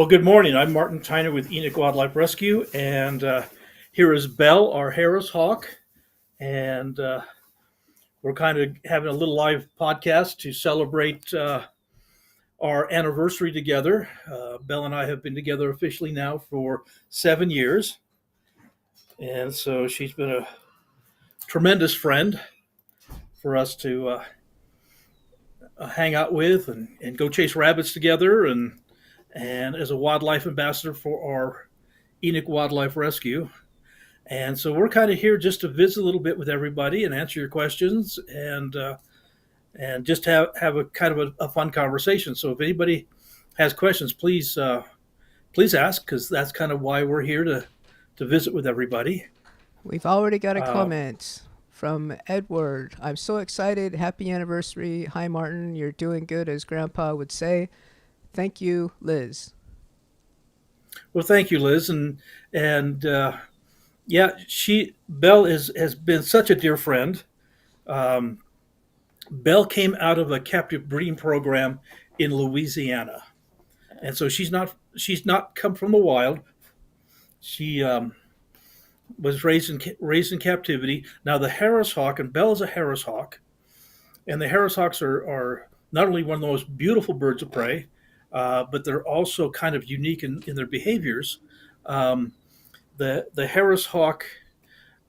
Well, good morning. I'm Martin Tyner with Enoch Wildlife Rescue, and here is Belle, our Harris hawk, and we're kind of having a little live podcast to celebrate our anniversary together. Belle and I have been together officially now for 7 years, and so she's been a tremendous friend for us to hang out with and go chase rabbits together, and as a wildlife ambassador for our Enoch Wildlife Rescue. And so we're kind of here just to visit a little bit with everybody and answer your questions and just have a kind of a fun conversation. So if anybody has questions, please ask, because that's kind of why we're here to visit with everybody. We've already got a Uh, comment from Edward. I'm so excited. Happy anniversary. Hi, Martin. You're doing good, as Grandpa would say. Thank you, Liz. well, thank you, Liz, and yeah, she Belle has been such a dear friend. Um, Belle came out of a captive breeding program in Louisiana, and so she's not come from the wild. She was raised in captivity. Now the Harris hawk, and Belle is a Harris hawk, and the Harris hawks are not only one of the most beautiful birds of prey, but they're also kind of unique in their behaviors. Um, the Harris hawk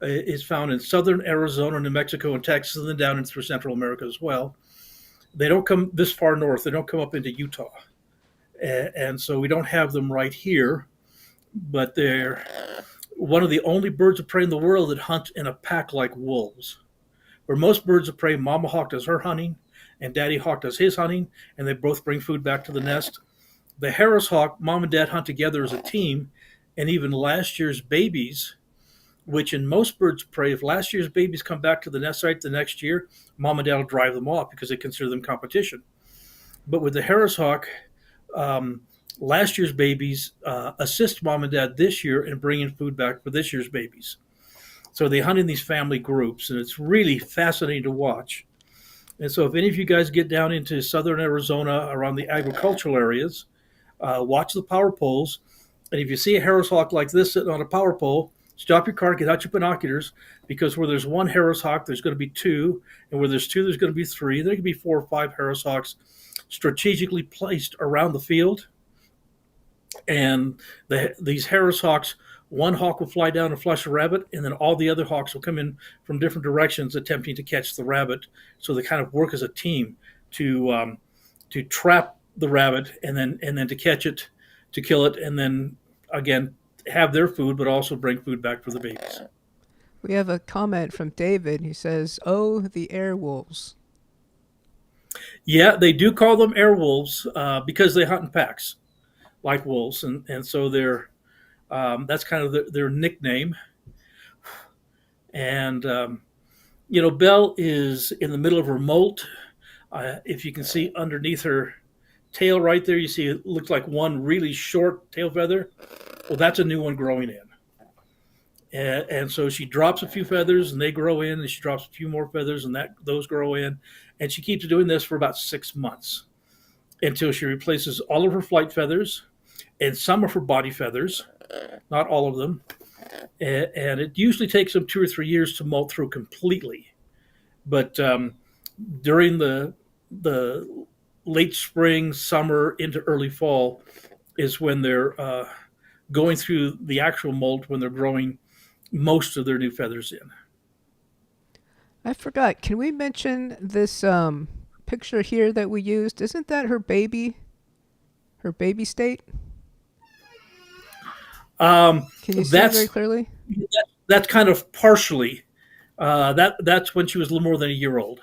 is found in southern Arizona, New Mexico, and Texas, and then down and through Central America as well. They don't come this far north. They don't come up into Utah, and so we don't have them right here. But they're one of the only birds of prey in the world that hunt in a pack like wolves. Where most birds of prey, Mama hawk does her hunting, and Daddy hawk does his hunting, and they both bring food back to the nest. The Harris hawk, Mom and Dad hunt together as a team, and even last year's babies, which in most birds of prey, if last year's babies come back to the nest site the next year, Mom and Dad will drive them off because they consider them competition. But with the Harris hawk, um, last year's babies assist Mom and Dad this year in bringing food back for this year's babies. So they hunt in these family groups, and it's really fascinating to watch. And so if any of you guys get down into southern Arizona around the agricultural areas, watch the power poles. And if you see a Harris hawk like this sitting on a power pole, stop your car, get out your binoculars, because where there's one Harris hawk, there's going to be two. And where there's two, there's going to be three. There could be 4 or 5 Harris hawks strategically placed around the field. And these Harris hawks, one hawk will fly down and flush a rabbit, and then all the other hawks will come in from different directions attempting to catch the rabbit. So they kind of work as a team to trap the rabbit and then to catch it, to kill it, and then again have their food, but also bring food back for the babies. We have a comment from David. He says, "Oh, the airwolves." Yeah, they do call them air wolves because they hunt in packs like wolves, and so that's kind of their nickname. And Belle is in the middle of her molt. If you can see underneath her tail right there, you see it looks like one really short tail feather. Well, that's a new one growing in. And so she drops a few feathers and they grow in, and she drops a few more feathers and those grow in. And she keeps doing this for about 6 months until she replaces all of her flight feathers and some of her body feathers, not all of them. And it usually takes them 2 or 3 years to molt through completely. But during the late spring, summer into early fall is when they're going through the actual molt, when they're growing most of their new feathers in. I forgot. Can we mention this picture here that we used? Isn't that her baby? Her baby state? Can you see it very That's clearly? that's kind of partially. That's when she was a little more than a year old.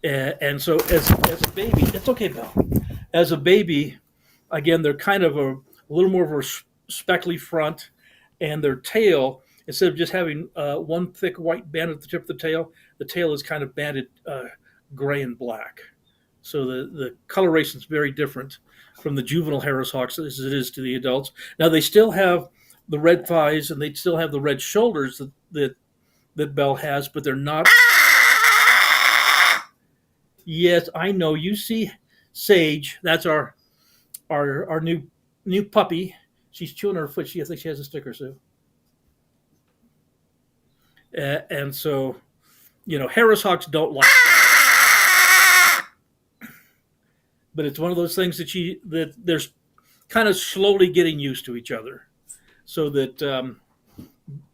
And so as a baby, it's okay, Bill. As a baby, again, they're kind of a little more of a speckly front, and their tail, instead of just having one thick white band at the tip of the tail is kind of banded gray and black. So the coloration is very different from the juvenile Harris hawks as it is to the adults. Now they still have the red thighs and they still have the red shoulders that Belle has, but they're not. Yes, I know. You see Sage. That's our new puppy. She's chewing her foot. I think she has a sticker, Sue. And so, Harris Hawks don't like that, but it's one of those things that they're kind of slowly getting used to each other, so that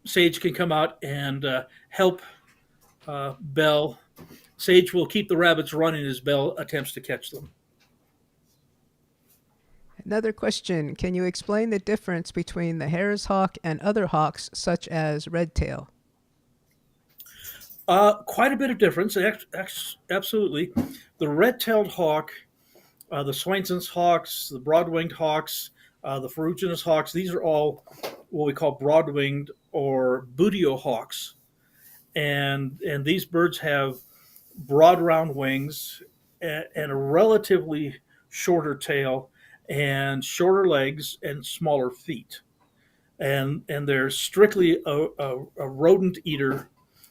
Sage can come out and help Belle. Sage will keep the rabbits running as Belle attempts to catch them. Another question. Can you explain the difference between the Harris hawk and other hawks, such as redtail? Quite a bit of difference, absolutely. The red-tailed hawk, the Swainson's hawks, the broad-winged hawks, the ferruginous hawks, these are all what we call broad-winged or buteo hawks. And these birds have broad round wings and a relatively shorter tail and shorter legs and smaller feet. And they're strictly a rodent eater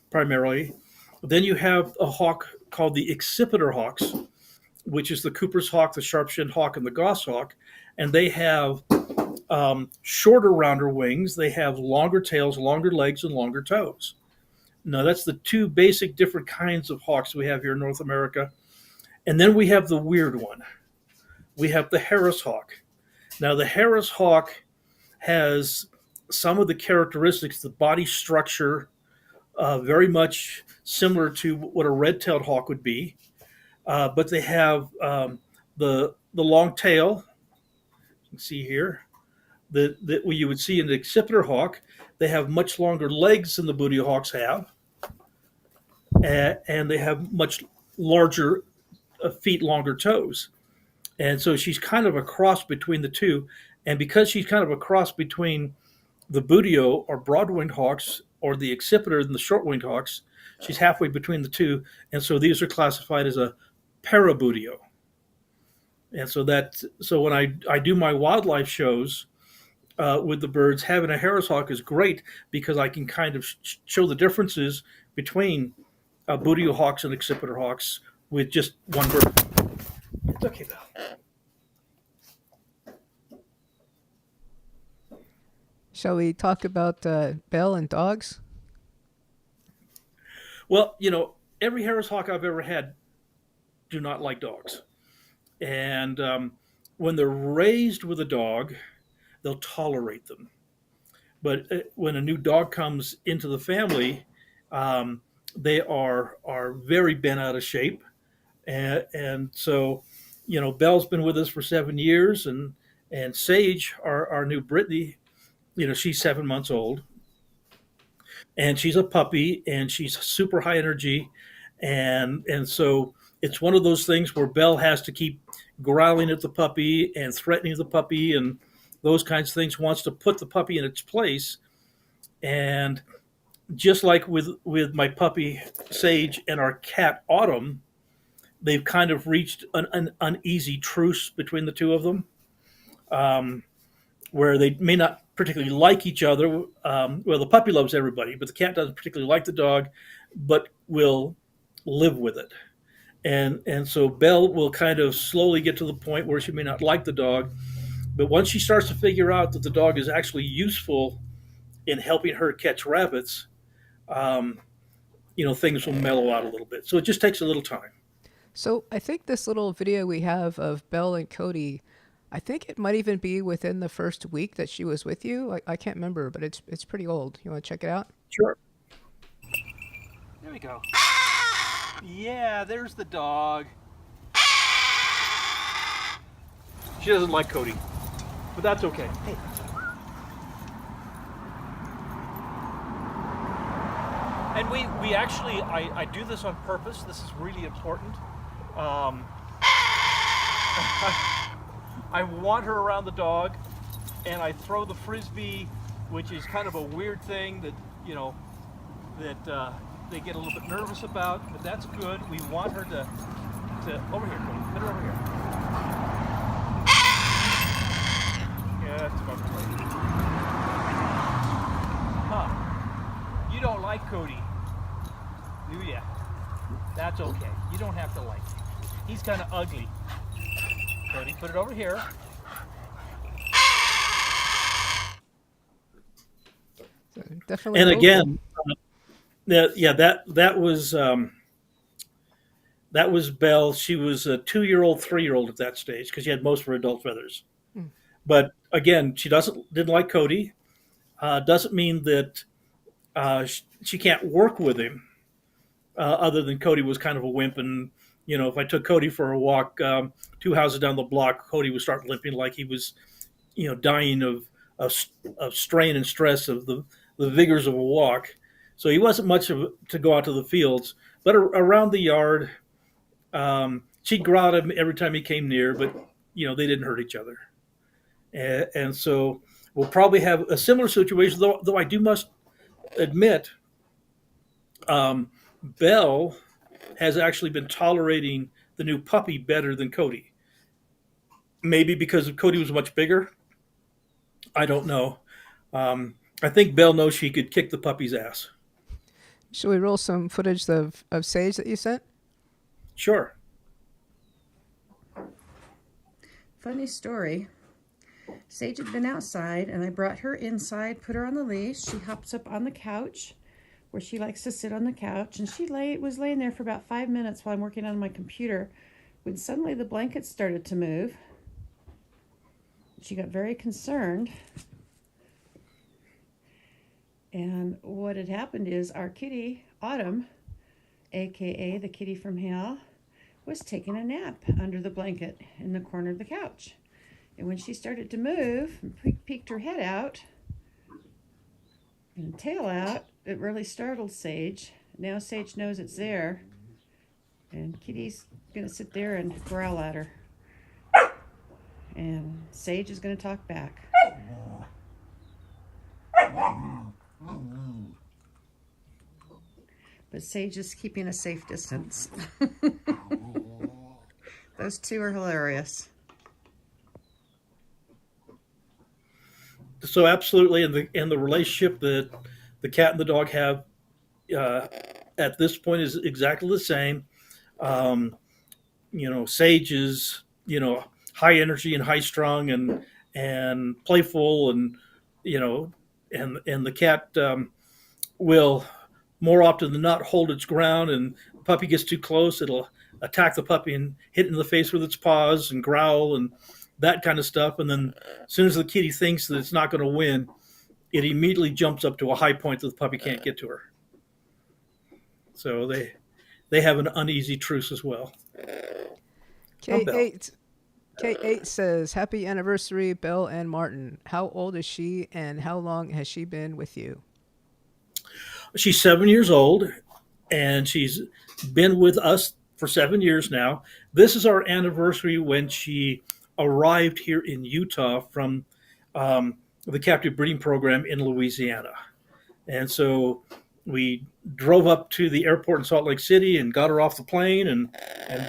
primarily. Then you have a hawk called the accipiter hawks, which is the Cooper's hawk, the sharp-shinned hawk, and the goshawk. And they have shorter, rounder wings. They have longer tails, longer legs, and longer toes. Now, that's the two basic different kinds of hawks we have here in North America. And then we have the weird one. We have the Harris hawk. Now, the Harris hawk has some of the characteristics, the body structure, very much similar to what a red-tailed hawk would be, but they have the long tail. You can see here that what you would see in the accipiter hawk. They have much longer legs than the booty hawks have, and they have much larger feet, longer toes. And so she's kind of a cross between the two. And because she's kind of a cross between the buteo or broad-winged hawks or the accipiter and the short-winged hawks, she's halfway between the two. And so these are classified as a parabuteo. And so when I do my wildlife shows with the birds, having a Harris hawk is great because I can kind of show the differences between buteo hawks and accipiter hawks with just one bird. It's okay, Belle. Shall we talk about Belle and dogs? Well, every Harris hawk I've ever had do not like dogs. And when they're raised with a dog, they'll tolerate them. But when a new dog comes into the family, they are very bent out of shape. And so, Belle's been with us for 7 years, and Sage, our new Brittany, she's 7 months old, and she's a puppy, and she's super high energy, and so it's one of those things where Belle has to keep growling at the puppy and threatening the puppy and those kinds of things. Wants to put the puppy in its place, and just like with my puppy Sage and our cat Autumn, they've kind of reached an uneasy truce between the two of them, where they may not particularly like each other. Well, the puppy loves everybody, but the cat doesn't particularly like the dog, but will live with it. And so Belle will kind of slowly get to the point where she may not like the dog, but once she starts to figure out that the dog is actually useful in helping her catch rabbits, things will mellow out a little bit. So it just takes a little time. So I think this little video we have of Belle and Cody, I think it might even be within the first week that she was with you. I can't remember, but it's pretty old. You want to check it out? Sure. There we go. Yeah, there's the dog. She doesn't like Cody, but that's okay. Hey. And we actually, I do this on purpose. This is really important. I want her around the dog, and I throw the frisbee, which is kind of a weird thing that, they get a little bit nervous about, but that's good. We want her to over here, Cody. Put her over here. Yeah, that's about right. Huh. You don't like Cody, do ya? That's okay. You don't have to like him. He's kind of ugly. Cody, put it over here. So definitely And vocal. again, yeah, that was Belle. She was a 2 year old, 3 year old at that stage because she had most of her adult feathers. Mm. But again, she didn't like Cody. Doesn't mean that she can't work with him. Other than Cody was kind of a wimp, and if I took Cody for a walk 2 houses down the block, Cody would start limping like he was dying of, of strain and stress of the vigors of a walk. So he wasn't much of to go out to the fields, but around the yard, she'd growl at him every time he came near. But they didn't hurt each other, and so we'll probably have a similar situation. Though I do must admit, Belle has actually been tolerating the new puppy better than Cody. Maybe because Cody was much bigger. I don't know. I think Belle knows she could kick the puppy's ass. Should we roll some footage of Sage that you sent? Sure. Funny story. Sage had been outside, and I brought her inside, put her on the leash. She hops up on the couch where she likes to sit on the couch, and she was laying there for about 5 minutes while I'm working on my computer when suddenly the blankets started to move. She got very concerned. And what had happened is our kitty, Autumn, aka the kitty from hell, was taking a nap under the blanket in the corner of the couch. And when she started to move and peeked her head out and tail out, it really startled Sage. Now Sage knows it's there, and Kitty's gonna sit there and growl at her. And Sage is gonna talk back. But Sage is keeping a safe distance. Those two are hilarious. So absolutely, and the relationship that the cat and the dog have uh, at this point is exactly the same. Um, Sage is high energy and high strung and playful, and you know and the cat will more often than not hold its ground, and the puppy gets too close, it'll attack the puppy and hit it in the face with its paws and growl and that kind of stuff. And then as soon as the kitty thinks that it's not going to win, it immediately jumps up to a high point that the puppy can't get to her. So they have an uneasy truce as well. From Belle. K8 K8 says, "Happy anniversary, Belle and Martin. How old is she, and how long has she been with you?" She's 7 years old, and she's been with us for 7 years now. This is our anniversary when she arrived here in Utah from the captive breeding program in Louisiana. And so we drove up to the airport in Salt Lake City and got her off the plane and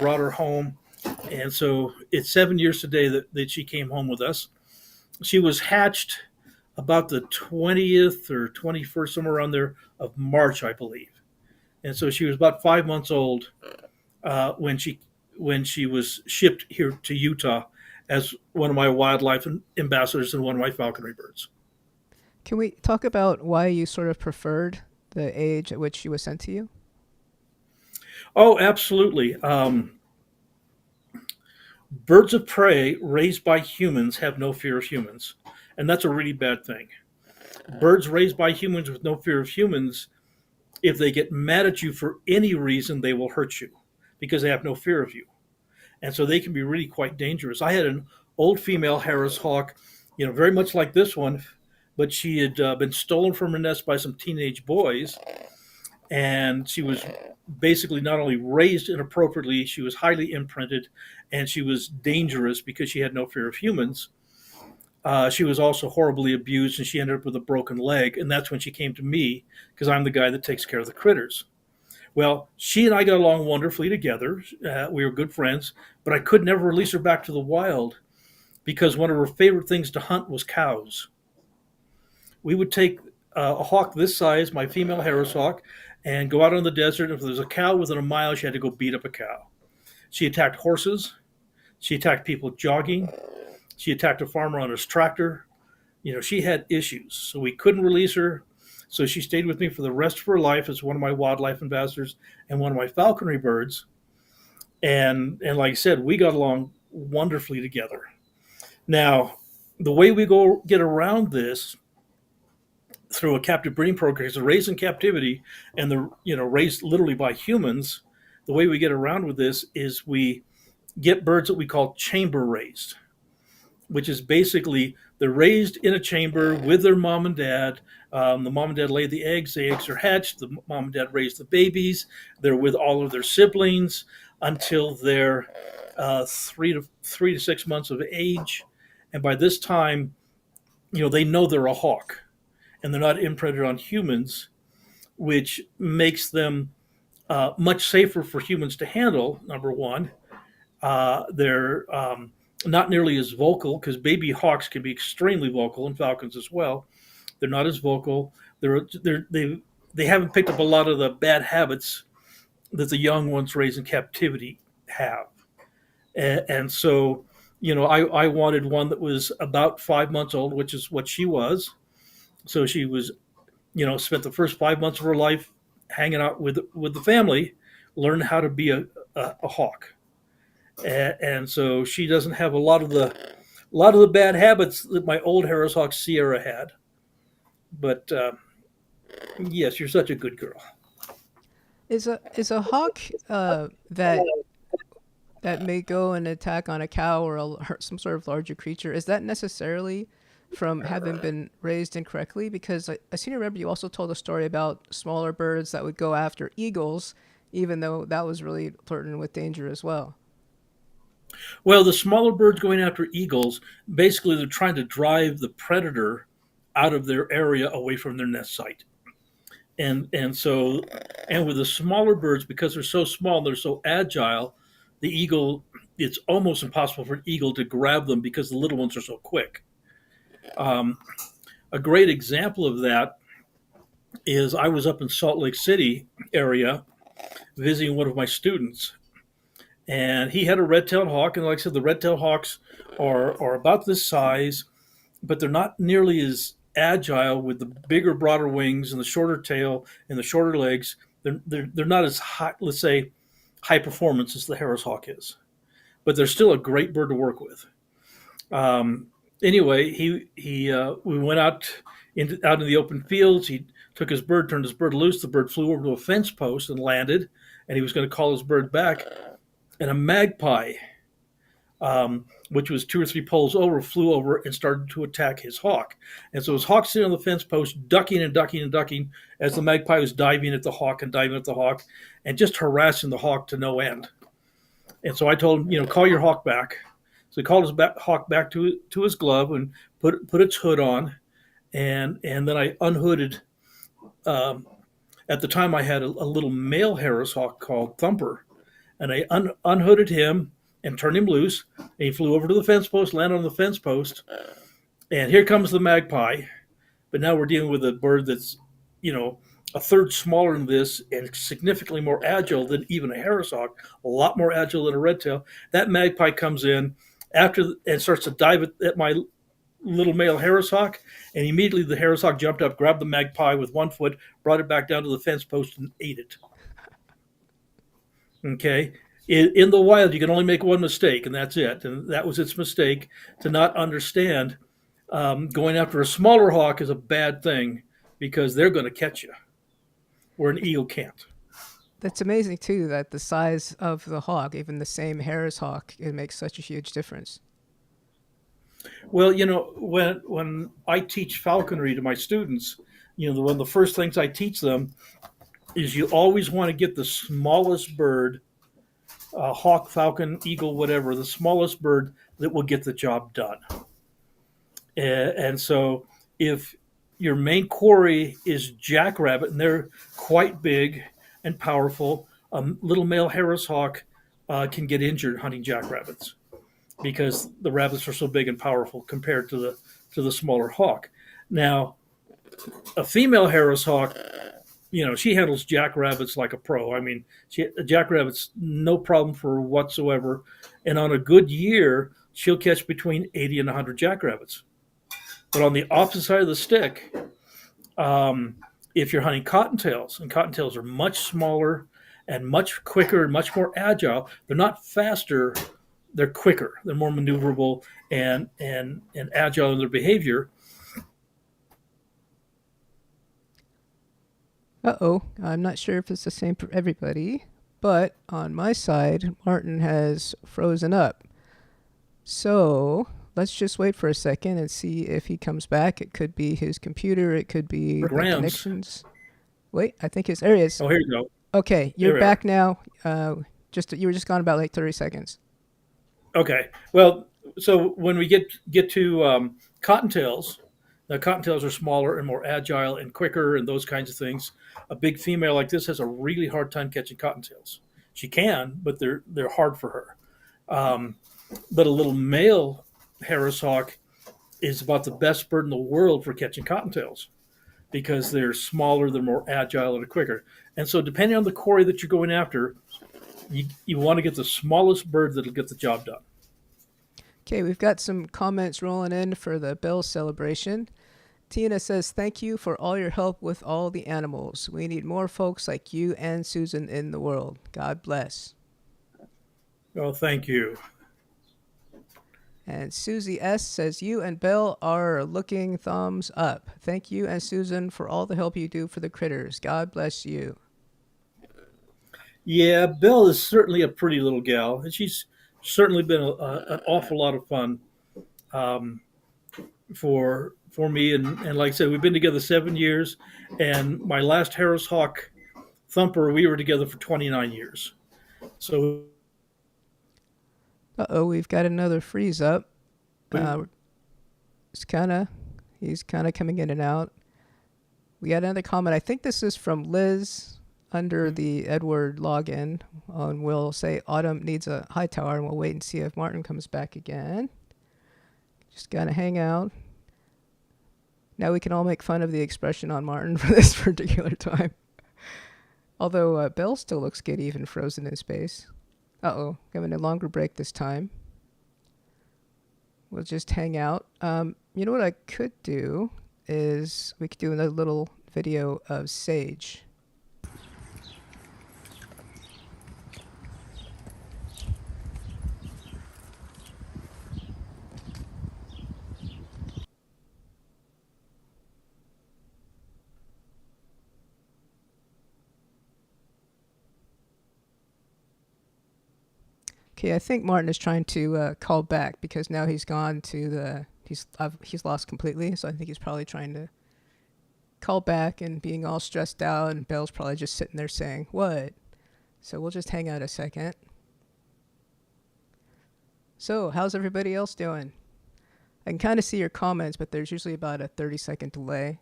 brought her home. And so it's 7 years today that she came home with us. She was hatched about the 20th or 21st, somewhere around there, of March, I believe. And so she was about 5 months old when she was shipped here to Utah as one of my wildlife ambassadors and one of my falconry birds. Can we talk about why you sort of preferred the age at which she was sent to you? Oh, absolutely. Birds of prey raised by humans have no fear of humans, and that's a really bad thing. Birds raised by humans with no fear of humans, if they get mad at you for any reason, they will hurt you because they have no fear of you. And so they can be really quite dangerous. I had an old female Harris hawk, very much like this one, but she had been stolen from her nest by some teenage boys, and she was basically not only raised inappropriately, she was highly imprinted, and she was dangerous because she had no fear of humans. She was also horribly abused, and she ended up with a broken leg, and that's when she came to me because I'm the guy that takes care of the critters. Well, she and I got along wonderfully together. We were good friends, but I could never release her back to the wild because one of her favorite things to hunt was cows. We would take a hawk this size, my female Harris hawk, and go out on the desert. If there was a cow within a mile, she had to go beat up a cow. She attacked horses. She attacked people jogging. She attacked a farmer on his tractor. She had issues, so we couldn't release her. So she stayed with me for the rest of her life as one of my wildlife ambassadors and one of my falconry birds. And like I said, we got along wonderfully together. Now, the way we go get around this through a captive breeding program is raised in captivity and the raised literally by humans. The way we get around with this is we get birds that we call chamber raised, which is basically they're raised in a chamber with their mom and dad. The mom and dad lay the eggs are hatched, the mom and dad raise the babies, they're with all of their siblings until they're 3 to 6 months of age. And by this time, they know they're a hawk and they're not imprinted on humans, which makes them much safer for humans to handle, number one. They're not nearly as vocal because baby hawks can be extremely vocal, and falcons as well. They're not as vocal. They haven't picked up a lot of the bad habits that the young ones raised in captivity have. And so, I wanted one that was about 5 months old, which is what she was. So she was, spent the first 5 months of her life hanging out with the family, learned how to be a hawk. And so she doesn't have a lot of the bad habits that my old Harris Hawk Sierra had. But yes, you're such a good girl. Is a hawk that may go and attack on a cow or some sort of larger creature, is that necessarily from having been raised incorrectly? Because I seem to remember you also told a story about smaller birds that would go after eagles, even though that was really flirting with danger as well. Well, the smaller birds going after eagles, basically they're trying to drive the predator out of their area away from their nest site. And with the smaller birds, because they're so small, they're so agile, the eagle, it's almost impossible for an eagle to grab them because the little ones are so quick. Um, a great example of that is I was up in Salt Lake City area visiting one of my students, and he had a red-tailed hawk. And like I said, the red-tailed hawks are about this size, but they're not nearly as agile with the bigger, broader wings and the shorter tail and the shorter legs. They're not as high, let's say, high performance as the Harris hawk is, but they're still a great bird to work with. Um, anyway, we went out in the open fields. He took his bird, turned his bird loose. The bird flew over to a fence post and landed, and he was going to call his bird back. And a magpie, which was 2 or 3 poles over, flew over and started to attack his hawk. And so his hawk sitting on the fence post, ducking and ducking and ducking as the magpie was diving at the hawk and diving at the hawk and just harassing the hawk to no end. And so I told him, call your hawk back. So he called his hawk back to his glove and put its hood on. And then I unhooded. At the time, I had a little male Harris hawk called Thumper. And I unhooded him and turned him loose. And he flew over to the fence post, landed on the fence post. And here comes the magpie. But now we're dealing with a bird that's, a third smaller than this and significantly more agile than even a Harris hawk, a lot more agile than a red tail. That magpie comes in and starts to dive at my little male Harris hawk. And immediately the Harris hawk jumped up, grabbed the magpie with one foot, brought it back down to the fence post and ate it. Okay. In the wild, you can only make one mistake, and that's it. And that was its mistake, to not understand going after a smaller hawk is a bad thing because they're going to catch you, where an eagle can't. That's amazing too, that the size of the hawk, even the same Harris hawk, it makes such a huge difference. Well, when I teach falconry to my students, one of the first things I teach them is you always want to get the smallest bird, hawk, falcon, eagle, whatever, the smallest bird that will get the job done. And so if your main quarry is jackrabbit, and they're quite big and powerful, a little male Harris hawk can get injured hunting jackrabbits because the rabbits are so big and powerful compared to the smaller hawk. Now, a female Harris hawk, she handles jackrabbits like a pro. I mean, jackrabbits, no problem for her whatsoever. And on a good year, she'll catch between 80 and 100 jackrabbits. But on the opposite side of the stick, if you're hunting cottontails, and cottontails are much smaller and much quicker and much more agile. They're not faster, they're quicker, they're more maneuverable and agile in their behavior. Uh-oh, I'm not sure if it's the same for everybody, but on my side, Martin has frozen up. So let's just wait for a second and see if he comes back. It could be his computer, it could be the Rams. connections. Wait, I think there he is. Oh, here you go. Okay, Here you're we are. back now. You were just gone about like 30 seconds. Okay. Well, so when we get to cottontails, now cottontails are smaller and more agile and quicker and those kinds of things. A big female like this has a really hard time catching cottontails. She can, but they're hard for her. But a little male Harris hawk is about the best bird in the world for catching cottontails because they're smaller, they're more agile, and quicker. And so, depending on the quarry that you're going after, you want to get the smallest bird that'll get the job done. Okay, we've got some comments rolling in for the Belle celebration. Tina says, thank you for all your help with all the animals. We need more folks like you and Susan in the world. God bless. Oh, thank you. And Susie S. says, you and Belle are looking thumbs up. Thank you and Susan for all the help you do for the critters. God bless you. Yeah, Belle is certainly a pretty little gal, and she's certainly been an awful lot of fun um, for me. And like I said, we've been together 7 years, and my last Harris Hawk Thumper, we were together for 29 years. So Uh-oh, we've got another freeze up. He's kind of coming in and out. We got another comment. I think this is from Liz under the Edward login. And we'll say Autumn needs a high tower, and we'll wait and see if Martin comes back again. Just gotta hang out. Now we can all make fun of the expression on Martin for this particular time. Although Belle still looks good even frozen in space. Uh-oh, having a longer break this time. We'll just hang out. You know what I could do is we could do another little video of Sage. Okay, I think Martin is trying to call back because now he's gone to the he's lost completely. So I think he's probably trying to call back and being all stressed out, and Belle's probably just sitting there saying what. So we'll just hang out a second. So how's everybody else doing? I can kind of see your comments, but there's usually about a 30-second delay.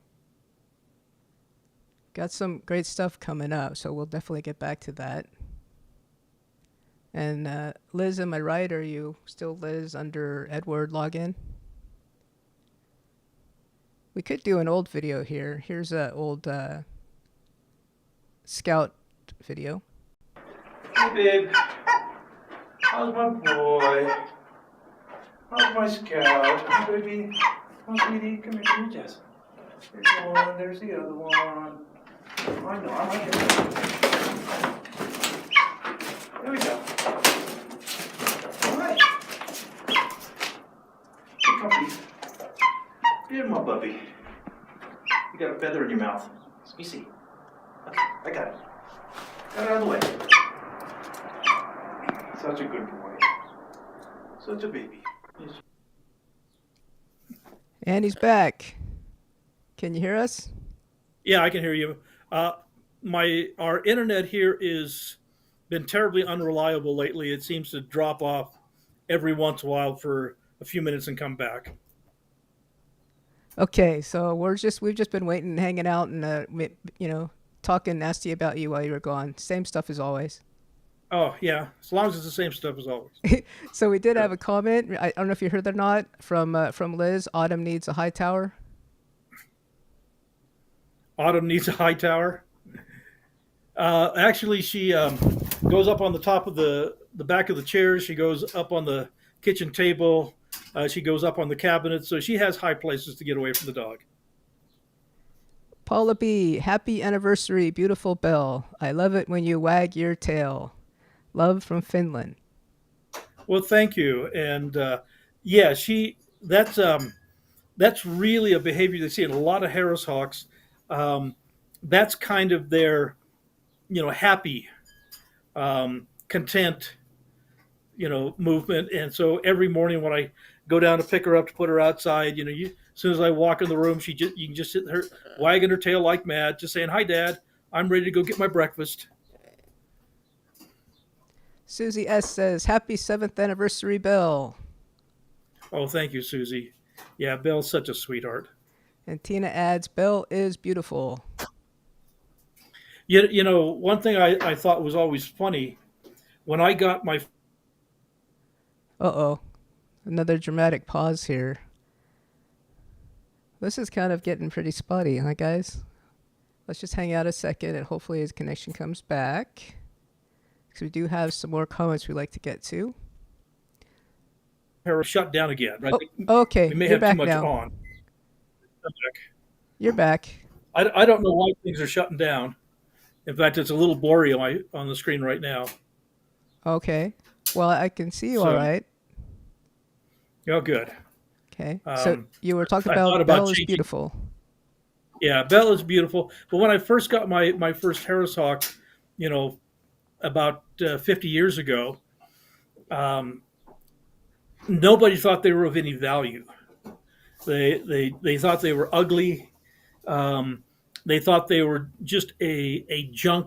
Got some great stuff coming up, so we'll definitely get back to that. And Liz, am I right? Are you still Liz under Edward login? We could do an old video here. Here's an old scout video. hey, babe, how's my boy? How's my scout? Hi, baby. Oh, sweetie, come here, Jess. There's one. There's the other one. I know. I like it. There we go. All right. Good company. Here's my puppy. You got a feather in your mouth. Let me see. Okay, I got it. Got it out of the way. Such a good boy. Such a baby. And he's back. Can you hear us? Yeah, I can hear you. Our internet here is been terribly unreliable lately. It seems to drop off every once in a while for a few minutes and come back. Okay, so we've just been waiting and hanging out and talking nasty about you while you were gone. Same stuff as always. Oh yeah, as long as it's the same stuff as always. So we did have a comment. I don't know if you heard that or not from Liz. Autumn needs a high tower. Autumn needs a high tower. Actually, she goes up on the top of the back of the chairs. She goes up on the kitchen table. She goes up on the cabinet. So she has high places to get away from the dog. Paula B, happy anniversary, beautiful Belle. I love it when you wag your tail. Love from Finland. Well, thank you. And yeah, she that's really a behavior they see in a lot of Harris Hawks. Um, that's kind of their happy, content movement. And so every morning when I go down to pick her up to put her outside, as soon as I walk in the room, you can just sit there wagging her tail like mad, just saying, "Hi, Dad. I'm ready to go get my breakfast." Susie S says, happy 7th anniversary, Belle. Oh, thank you, Susie. Yeah, Belle's such a sweetheart. And Tina adds, Belle is beautiful. One thing I thought was always funny when I got my Uh oh. Another dramatic pause here. This is kind of getting pretty spotty, huh, guys? Let's just hang out a second and hopefully his connection comes back. Because we do have some more comments we'd like to get to. hair shut down again. Right? Oh, okay. We may You're have too back much now. on. You're back. I don't know why things are shutting down. In fact, it's a little blurry on the screen right now. Okay. Well, I can see you all So, right. oh, good. Okay. So you were talking I thought about about Belle is changing. beautiful. Yeah, Belle is beautiful. But when I first got my first Harris Hawk, you know, about 50 years ago, um, nobody thought they were of any value. They thought they were ugly. Um, they thought they were just a junk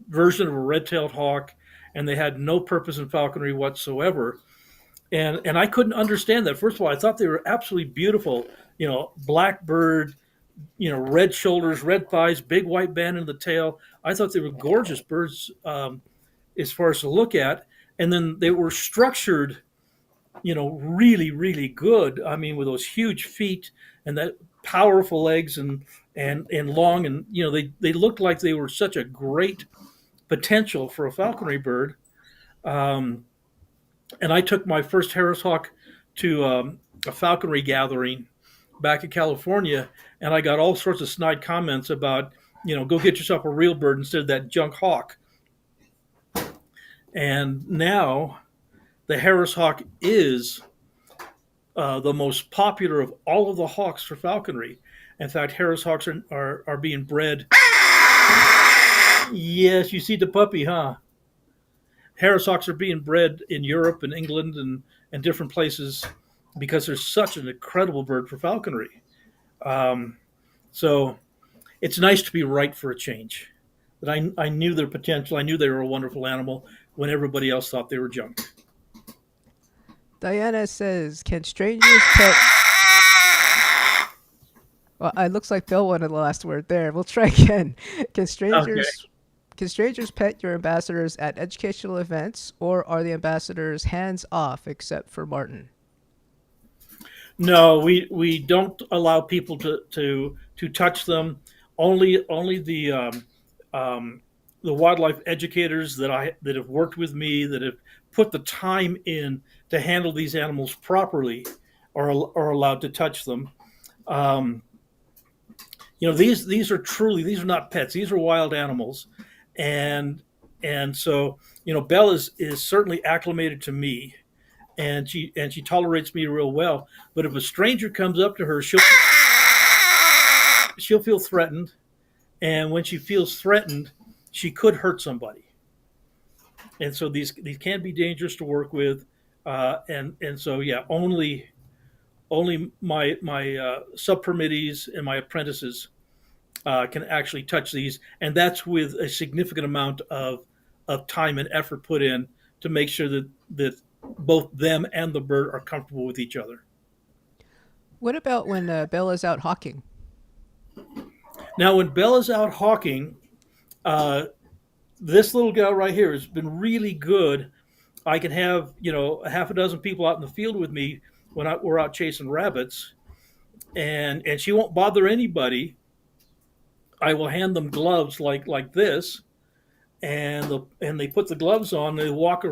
version of a red-tailed hawk, and they had no purpose in falconry whatsoever. And I couldn't understand that. First of all, I thought they were absolutely beautiful. Black bird, red shoulders, red thighs, big white band in the tail. I thought they were gorgeous birds, as far as to look at. And then they were structured, really, really good. I mean, with those huge feet and that powerful legs and long, and they looked like they were such a great potential for a falconry bird. Um, and I took my first Harris Hawk to a falconry gathering back in California, and I got all sorts of snide comments about, go get yourself a real bird instead of that junk hawk. And now the Harris Hawk is the most popular of all of the hawks for falconry. In fact, Harris Hawks are being bred. Yes, you see the puppy, huh? Harris Hawks are being bred in Europe and England and different places because they're such an incredible bird for falconry. Um, so it's nice to be right for a change. But I knew their potential. I knew they were a wonderful animal when everybody else thought they were junk. Diana says, can strangers pet... Well, it looks like Bill wanted the last word there. We'll try again. Can Okay. strangers can strangers pet your ambassadors at educational events, or are the ambassadors hands off except for Martin? No, we don't allow people to touch them. Only um, the wildlife educators that have worked with me, that have put the time in to handle these animals properly, are allowed to touch them. Um, these are not pets. These are wild animals, and so Belle is certainly acclimated to me, and she tolerates me real well. But if a stranger comes up to her, she'll feel threatened, and when she feels threatened, she could hurt somebody. And so these can be dangerous to work with, and so yeah, only my sub permittees and my apprentices can actually touch these, and that's with a significant amount of time and effort put in to make sure that both them and the bird are comfortable with each other. What about when Belle is out hawking? Now, when Bella's out hawking, uh, this little gal right here has been really good. I can have a half a dozen people out in the field with me when we're out chasing rabbits, and she won't bother anybody. I will hand them gloves like this, and they put the gloves on. They walk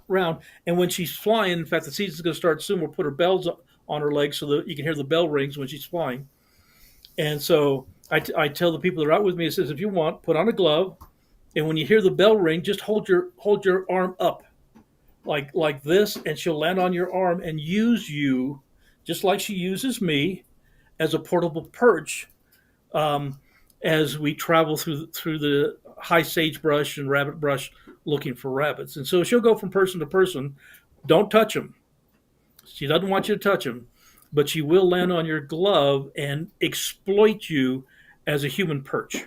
around, and when she's flying, in fact, the season's going to start soon. We'll put her bells on her legs so that you can hear the bell rings when she's flying. And so I tell the people that are out with me, it says, if you want, put on a glove, and when you hear the bell ring, just hold your arm up like this, and she'll land on your arm and use you just like she uses me as a portable perch, um, as we travel through the high sagebrush and rabbit brush looking for rabbits. And so she'll go from person to person. Don't touch them. She doesn't want you to touch them, but she will land on your glove and exploit you as a human perch.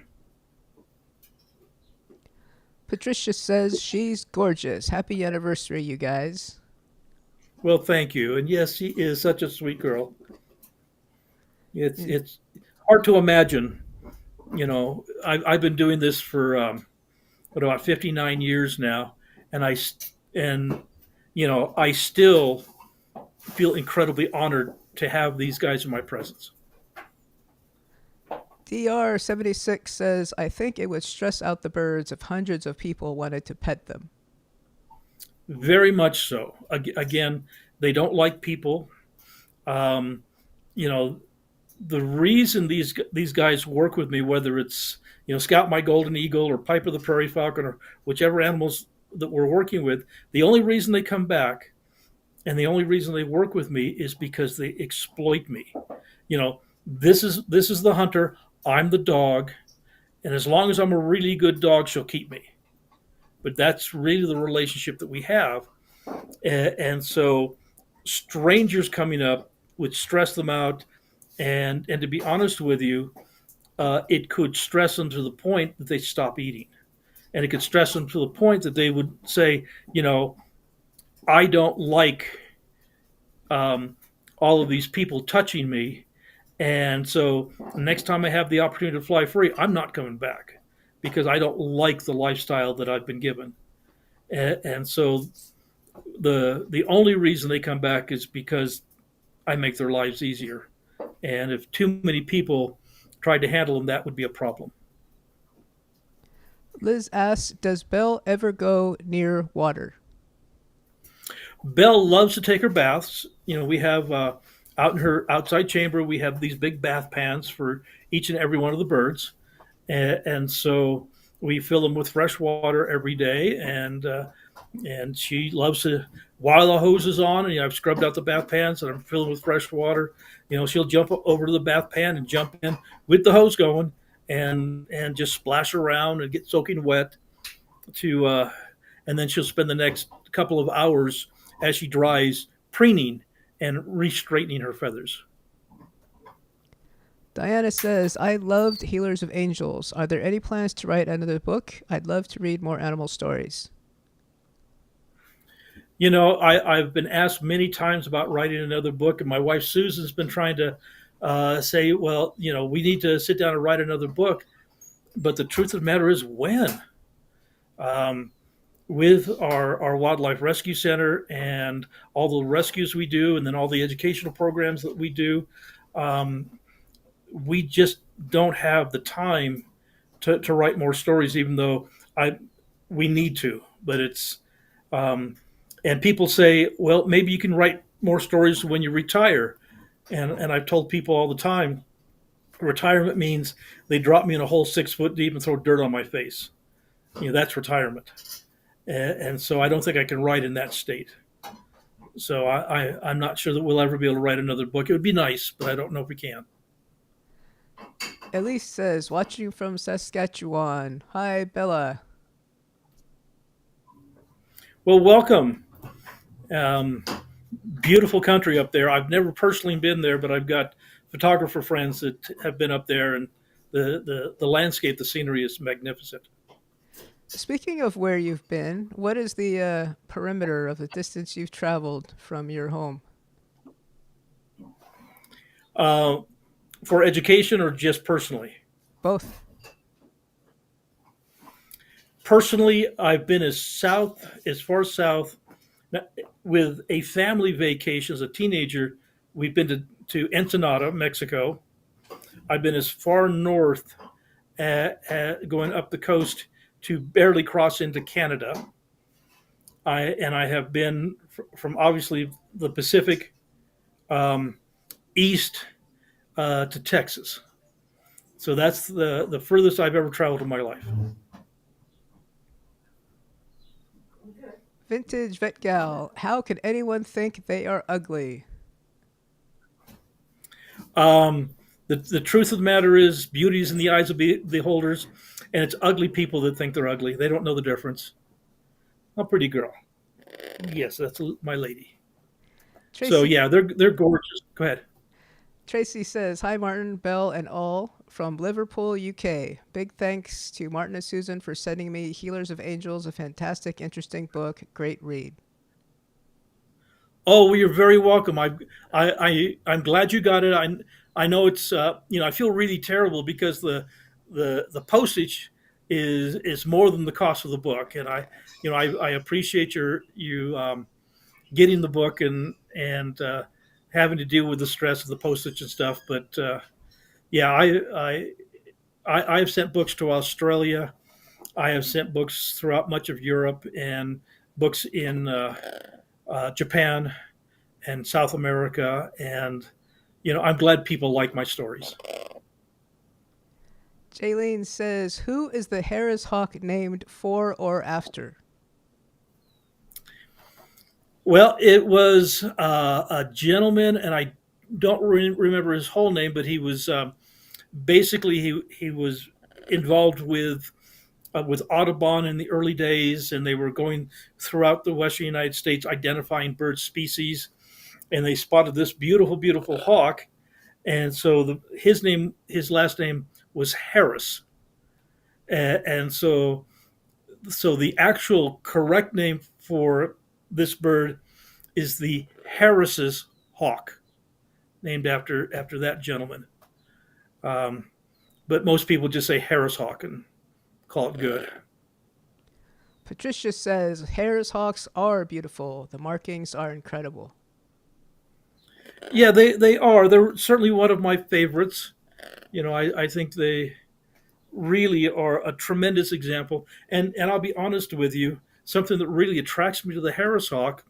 Patricia says she's gorgeous. Happy anniversary, you guys. Well, thank you. And yes, she is such a sweet girl. And It's hard to imagine. I've been doing this for what, about 59 years now, and and I still feel incredibly honored to have these guys in my presence. DR76 says, I think it would stress out the birds if hundreds of people wanted to pet them. Very much so. Again, they don't like people. Um, you know, the reason these guys work with me, whether it's Scout My Golden Eagle or Piper the Prairie Falcon or whichever animals that we're working with, the only reason they come back and the only reason they work with me is because they exploit me. This is the hunter. I'm the dog, and as long as I'm a really good dog, she'll keep me. But that's really the relationship that we have, and so strangers coming up would stress them out, and to be honest with you, it could stress them to the point that they stop eating, and it could stress them to the point that they would say, I don't like all of these people touching me, and so next time I have the opportunity to fly free, I'm not coming back because I don't like the lifestyle that I've been given. And so the only reason they come back is because I make their lives easier. And if too many people tried to handle them, that would be a problem. Liz asks, does Belle ever go near water? Belle loves to take her baths. We have out in her outside chamber, we have these big bath pans for each and every one of the birds, and so we fill them with fresh water every day. And she loves to, while the hose is on, and I've scrubbed out the bath pans and I'm filling with fresh water. She'll jump over to the bath pan and jump in with the hose going, and just splash around and get soaking wet to and then she'll spend the next couple of hours as she dries preening and re-straightening her feathers. Diana says, I loved Healers of Angels. Are there any plans to write another book? I'd love to read more animal stories. I've been asked many times about writing another book, and my wife Susan's been trying to say, well, we need to sit down and write another book. But the truth of the matter is, when? With our wildlife rescue center and all the rescues we do, and then all the educational programs that we do, um, we just don't have the time to write more stories, even though we need to. But it's and people say, well, maybe you can write more stories when you retire. And I've told people all the time, retirement means they drop me in a hole 6 foot deep and throw dirt on my face. That's retirement. And so I don't think I can write in that state. So I'm not sure that we'll ever be able to write another book. It would be nice, but I don't know if we can. Elise says, watching from Saskatchewan. Hi, Bella. Well, welcome. Um, Beautiful country up there. I've never personally been there, but I've got photographer friends that have been up there, and the landscape, the scenery is magnificent. Speaking of where you've been, what is the perimeter of the distance you've traveled from your home? Uh, for education or just personally? Both. Personally, I've been as far south. With a family vacation as a teenager, we've been to Ensenada, Mexico. I've been as far north, going up the coast to barely cross into Canada. I have been from obviously the Pacific east to Texas. So that's the furthest I've ever traveled in my life. Vintage Vet Gal. How could anyone think they are ugly? Um, the truth of the matter is, beauty is in the eyes of beholders, and it's ugly people that think they're ugly. They don't know the difference. A pretty girl. Yes, that's my lady. So Tracy yeah, they're gorgeous. Go ahead. Tracy says, "Hi Martin, Belle, and all from Liverpool, UK. Big thanks to Martin and Susan for sending me Healers of Angels, a fantastic, interesting book. Great read." Oh, well, you're very welcome. I'm glad you got it. I know it's I feel really terrible because the postage is more than the cost of the book, and I appreciate you getting the book and having to deal with the stress of the postage and stuff. But yeah, I've sent books to Australia. I have sent books throughout much of Europe and books in Japan and South America, and I'm glad people like my stories. Jaylene says, "Who is the Harris Hawk named for or after?" Well, it was a gentleman, and I don't remember his whole name, but he was basically he was involved with Audubon in the early days, and they were going throughout the western United States identifying bird species, and they spotted this beautiful, beautiful hawk, and so his last name was Harris, and so the actual correct name for this bird is the Harris's hawk, named after that gentleman. Um, but most people just say Harris hawk and call it good. Patricia says, "Harris Hawks are beautiful. The markings are incredible." Yeah, they are. They're certainly one of my favorites. I think they really are a tremendous example. And I'll be honest with you, something that really attracts me to the Harris hawk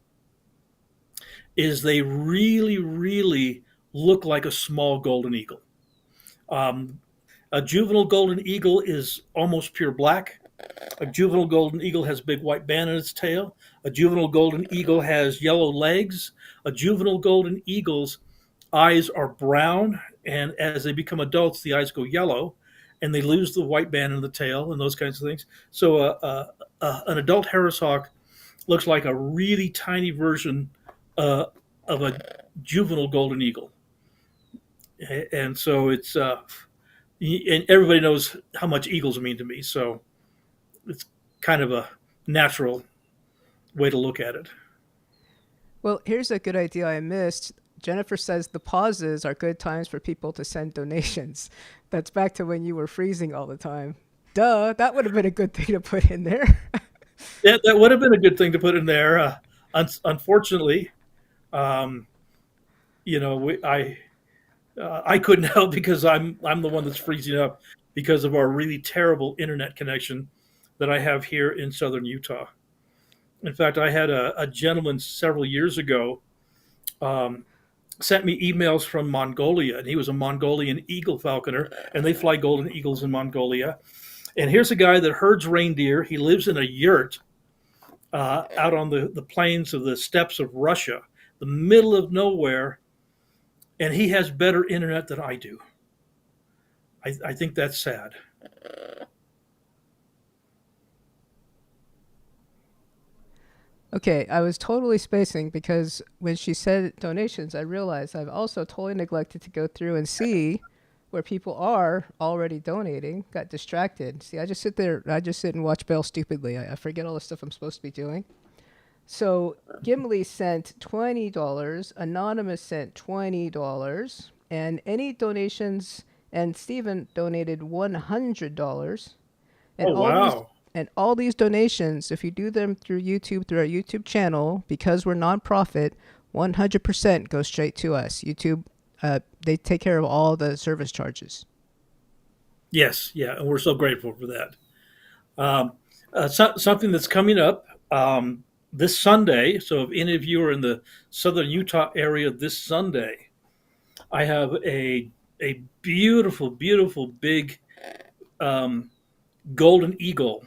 is they really, really look like a small golden eagle. Um, a juvenile golden eagle is almost pure black. A juvenile golden eagle has a big white band in its tail. A juvenile golden eagle has yellow legs. A juvenile golden eagle's eyes are brown, and as they become adults, the eyes go yellow, and they lose the white band in the tail and those kinds of things. So an adult Harris hawk looks like a really tiny version uh, of a juvenile golden eagle, and so it's and everybody knows how much eagles mean to me. So it's kind of a natural way to look at it. Well, here's a good idea I missed. Jennifer says the pauses are good times for people to send donations. That's back to when you were freezing all the time. Duh, that would have been a good thing to put in there. Yeah, that would have been a good thing to put in there. Unfortunately, um, I couldn't help because I'm the one that's freezing up because of our really terrible internet connection that I have here in southern Utah. In fact, I had a gentleman several years ago um, sent me emails from Mongolia, and he was a Mongolian eagle falconer, and they fly golden eagles in Mongolia. And here's a guy that herds reindeer. He lives in a yurt out on the plains of the steppes of Russia, the middle of nowhere, and he has better internet than I do. I think that's sad. Okay, I was totally spacing because when she said donations, I realized I've also totally neglected to go through and see where people are already donating. Got distracted. See, I just sit and watch Belle stupidly. I forget all the stuff I'm supposed to be doing. So Gimli sent $20, Anonymous sent $20, and any donations, and Stephen donated $100. And Oh wow! all these donations, if you do them through YouTube, through our YouTube channel, because we're nonprofit, 100% goes straight to us. YouTube, they take care of all the service charges. Yes, yeah, and we're so grateful for that. Um, something that's coming up this Sunday. So if any of you are in the southern Utah area this Sunday, I have a beautiful, beautiful big um, golden eagle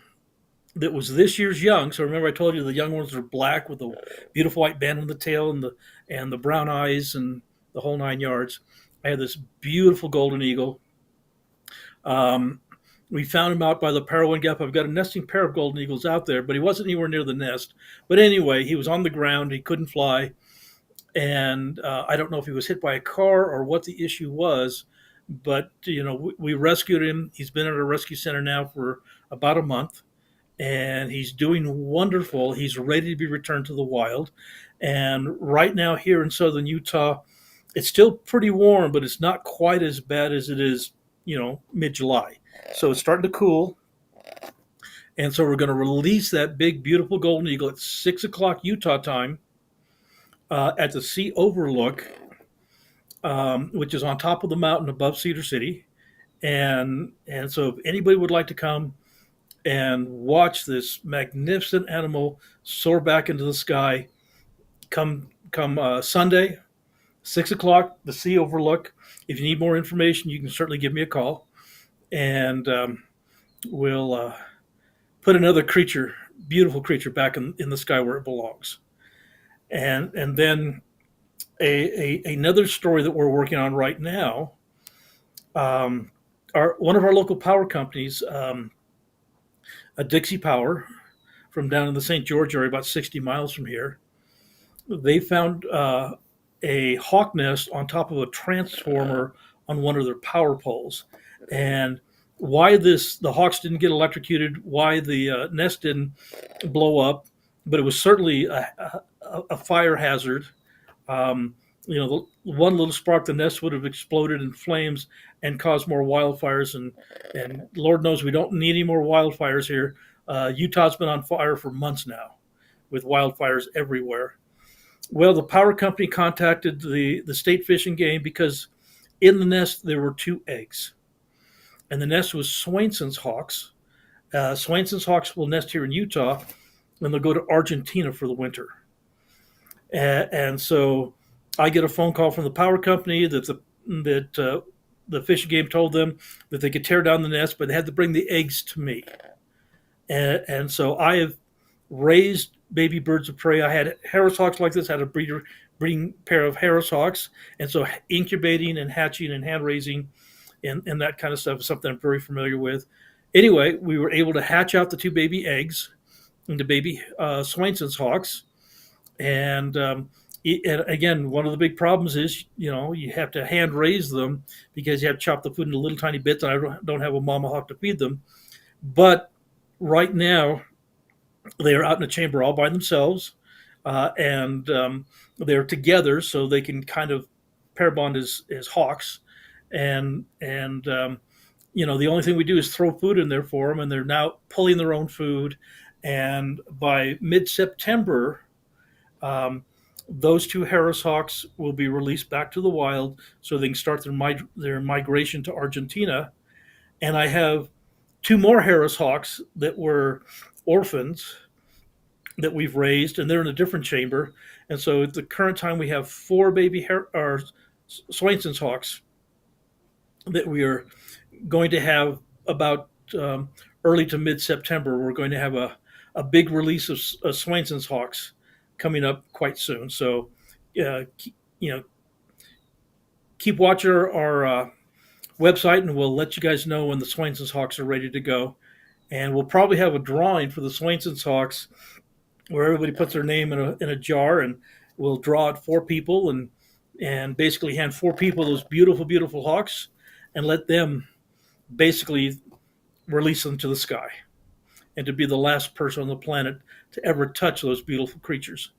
that was this year's young. So remember, I told you the young ones are black with a beautiful white band on the tail and the brown eyes and the whole 9 yards. I had this beautiful golden eagle. Um, we found him out by the Parowan Gap. I've got a nesting pair of golden eagles out there, but he wasn't anywhere near the nest. But anyway, he was on the ground. He couldn't fly, and I don't know if he was hit by a car or what the issue was. But we rescued him. He's been at a rescue center now for about a month, and he's doing wonderful. He's ready to be returned to the wild. And right now, here in southern Utah, it's still pretty warm, but it's not quite as bad as it is, mid July. So it's starting to cool. And so we're going to release that big, beautiful golden eagle at 6 o'clock Utah time at the sea overlook, which is on top of the mountain above Cedar City. And so if anybody would like to come and watch this magnificent animal soar back into the sky, come Sunday, 6 o'clock, the sea overlook. If you need more information, you can certainly give me a call, and we'll put another creature, beautiful creature, back in the sky where it belongs. And then another story that we're working on right now. One of our local power companies, a Dixie Power, from down in the St. George area, about 60 miles from here, they found a hawk nest on top of a transformer on one of their power poles. And why the hawks didn't get electrocuted, why the nest didn't blow up, but it was certainly a fire hazard. The one little spark, the nest would have exploded in flames and caused more wildfires. And Lord knows we don't need any more wildfires here. Utah's been on fire for months now with wildfires everywhere. Well, the power company contacted the state fish and game because in the nest there were 2 eggs. And the nest was Swainson's hawks. Swainson's hawks will nest here in Utah, and they'll go to Argentina for the winter. And so I get a phone call from the power company that the fish and game told them that they could tear down the nest, but they had to bring the eggs to me. And so I have raised baby birds of prey. I had Harris hawks like this, I had a breeding pair of Harris hawks. And so incubating and hatching and hand raising and that kind of stuff is something I'm very familiar with. Anyway, we were able to hatch out the 2 baby eggs into baby Swainson's hawks. And again, one of the big problems is, you have to hand raise them because you have to chop the food into little tiny bits, and I don't have a mama hawk to feed them. But right now, they are out in a chamber all by themselves, and they're together so they can kind of pair bond as hawks. And the only thing we do is throw food in there for them, and they're now pulling their own food. And by mid-September, those 2 Harris hawks will be released back to the wild so they can start their migration to Argentina. And I have 2 more Harris hawks that were orphans that we've raised, and they're in a different chamber. And so at the current time, we have 4 baby Swainson's hawks that we are going to have about early to mid-September. We're going to have a big release of Swainson's hawks coming up quite soon. So, keep watching our website, and we'll let you guys know when the Swainson's hawks are ready to go. And we'll probably have a drawing for the Swainson's hawks where everybody puts their name in a jar, and we'll draw out 4 people and basically hand 4 people those beautiful, beautiful hawks and let them basically release them to the sky and to be the last person on the planet to ever touch those beautiful creatures.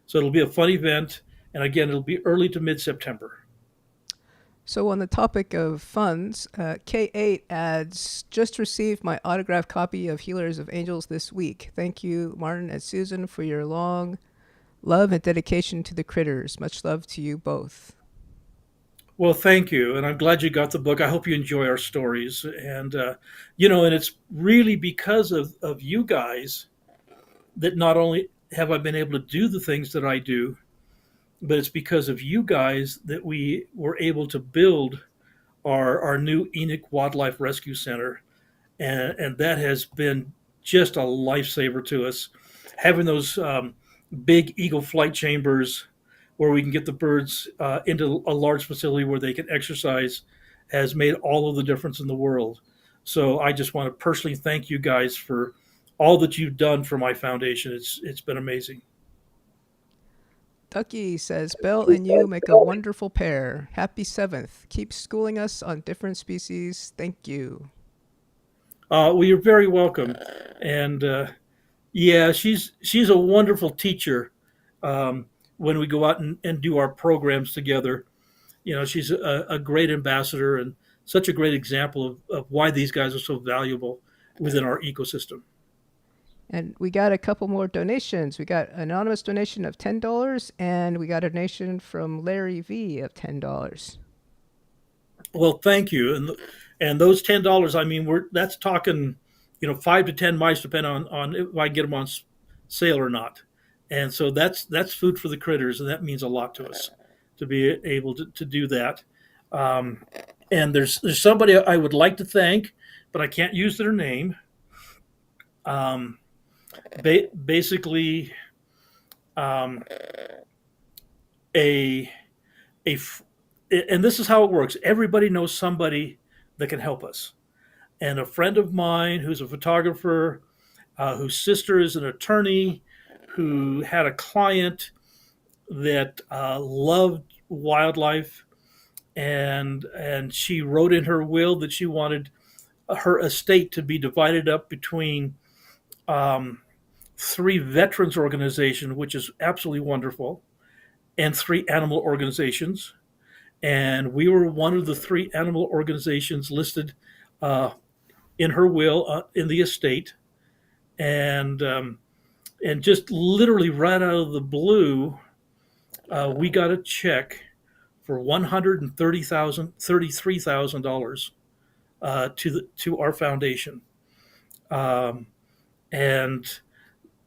So it'll be a fun event. And again, it'll be early to mid-September. So on the topic of funds, K8 adds, just received my autographed copy of Healers of Angels this week. Thank you, Martin and Susan, for your long love and dedication to the critters. Much love to you both. Well, thank you. And I'm glad you got the book. I hope you enjoy our stories. And, and it's really because of you guys that not only have I been able to do the things that I do, but it's because of you guys that we were able to build our new Enoch Wildlife Rescue Center, and that has been just a lifesaver to us. Having those big eagle flight chambers where we can get the birds into a large facility where they can exercise has made all of the difference in the world. So I just want to personally thank you guys for all that you've done for my foundation. It's been amazing. Ducky says, Belle and you make a wonderful pair. Happy 7th. Keep schooling us on different species. Thank you. Well, you're very welcome, and yeah, she's a wonderful teacher. When we go out and do our programs together, she's a great ambassador and such a great example of why these guys are so valuable within our ecosystem. And we got a couple more donations. We got an anonymous donation of $10, and we got a donation from Larry V of $10. Well, thank you, and those $10. I mean, we're that's talking, 5 to 10 mice, depending on if I get them on sale or not. And so that's food for the critters, and that means a lot to us to be able to do that. Um, and there's somebody I would like to thank, but I can't use their name. Um, Basically, um, a a and this is how it works. Everybody knows somebody that can help us. And a friend of mine who's a photographer, whose sister is an attorney, who had a client that loved wildlife, and she wrote in her will that she wanted her estate to be divided up between um, three veterans organizations, which is absolutely wonderful, and three animal organizations. And we were one of the three animal organizations listed uh, in her will in the estate. And just literally right out of the blue, we got a check for $133,000 to our foundation. Um, and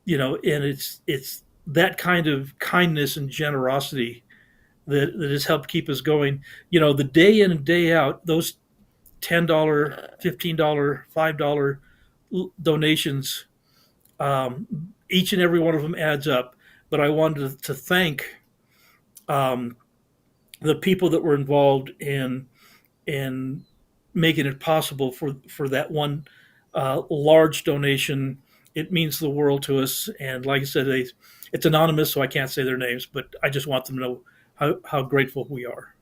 and it's that kind of kindness and generosity that has helped keep us going. The day in and day out, those $10, $15, $5 donations, each and every one of them adds up. But I wanted to thank um, the people that were involved in making it possible for that one large donation. It means the world to us. And like I said, it's anonymous, so I can't say their names, but I just want them to know how grateful we are.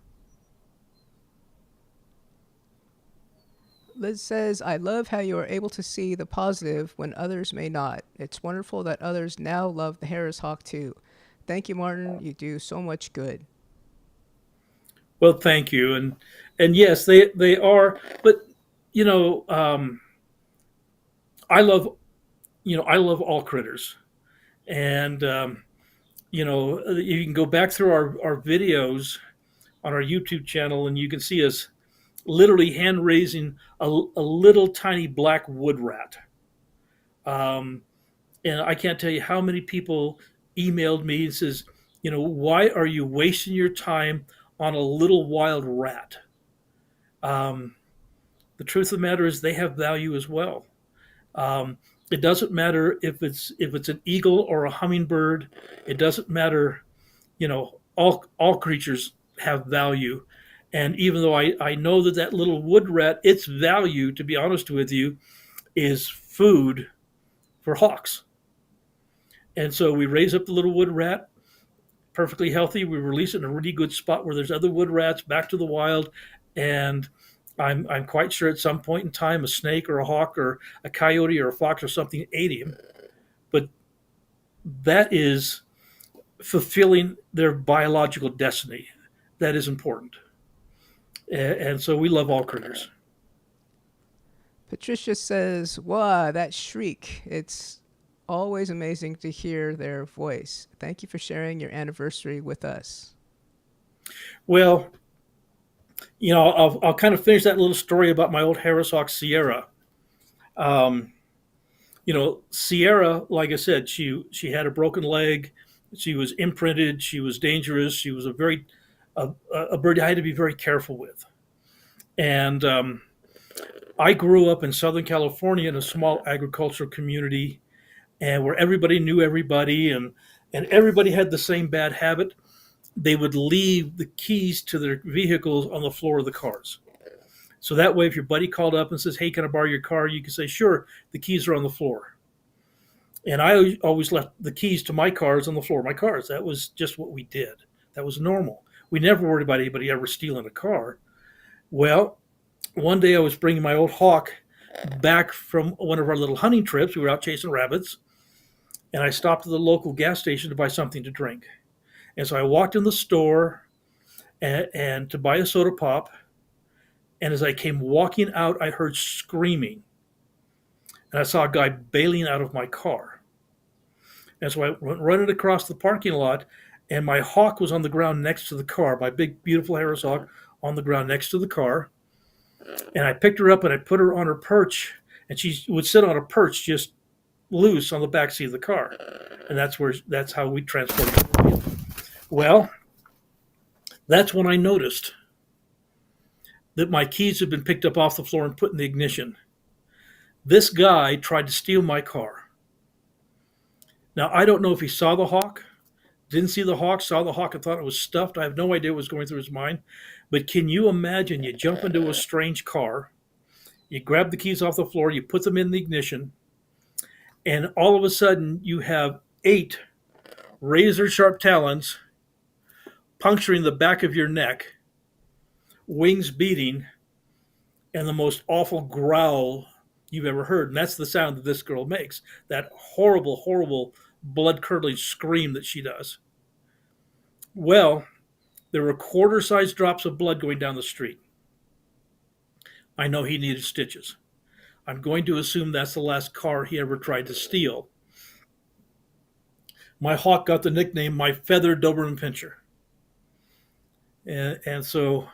Liz says, I love how you are able to see the positive when others may not. It's wonderful that others now love the Harris Hawk too. Thank you, Martin. You do so much good. Well, thank you, and yes, they are. But you know, um, I love I love all critters, and you can go back through our videos on our YouTube channel, and you can see us literally hand raising a little tiny black wood rat. Um, and I can't tell you how many people emailed me and says, why are you wasting your time on a little wild rat? Um, the truth of the matter is they have value as well. It doesn't matter if it's an eagle or a hummingbird. It doesn't matter. All creatures have value. And even though I know that little wood rat, its value, to be honest with you, is food for hawks. And so we raise up the little wood rat, perfectly healthy. We release it in a really good spot where there's other wood rats back to the wild. And I'm quite sure at some point in time a snake or a hawk or a coyote or a fox or something ate him. But that is fulfilling their biological destiny. That is important. And so we love all critters. Patricia says, wow, that shriek. It's always amazing to hear their voice. Thank you for sharing your anniversary with us. Well, I'll kind of finish that little story about my old Harris Hawk Sierra. Um, Sierra, like I said, she had a broken leg. She was imprinted. She was dangerous. She was a bird I had to be very careful with. And I grew up in Southern California in a small agricultural community, and where everybody knew everybody, and everybody had the same bad habit. They would leave the keys to their vehicles on the floor of the cars. So that way, if your buddy called up and says, "Hey, can I borrow your car?" You can say, "Sure." The keys are on the floor. And I always left the keys to my cars on the floor of my cars. That was just what we did. That was normal. We never worried about anybody ever stealing a car. Well, one day I was bringing my old Hawk back from one of our little hunting trips. We were out chasing rabbits, and I stopped at the local gas station to buy something to drink. And so I walked in the store and to buy a soda pop. And as I came walking out, I heard screaming, and I saw a guy bailing out of my car. And so I went running across the parking lot, and my Hawk was on the ground next to the car, my big, beautiful Harris Hawk on the ground next to the car. And I picked her up and I put her on her perch, and she would sit on a perch just loose on the back seat of the car. And that's how we transported her. Well, that's when I noticed that my keys had been picked up off the floor and put in the ignition. This guy tried to steal my car. Now, I don't know if he saw the Hawk, didn't see the Hawk, saw the Hawk and thought it was stuffed. I have no idea what was going through his mind. But can you imagine you jump into a strange car, you grab the keys off the floor, you put them in the ignition, and all of a sudden you have 8 razor sharp talons puncturing the back of your neck, wings beating, and the most awful growl you've ever heard. And that's the sound that this girl makes, that horrible, horrible, blood curdling scream that she does. Well, there were quarter sized drops of blood going down the street. I know he needed stitches. I'm going to assume that's the last car he ever tried to steal. My Hawk got the nickname my feathered Doberman Pinscher. And so,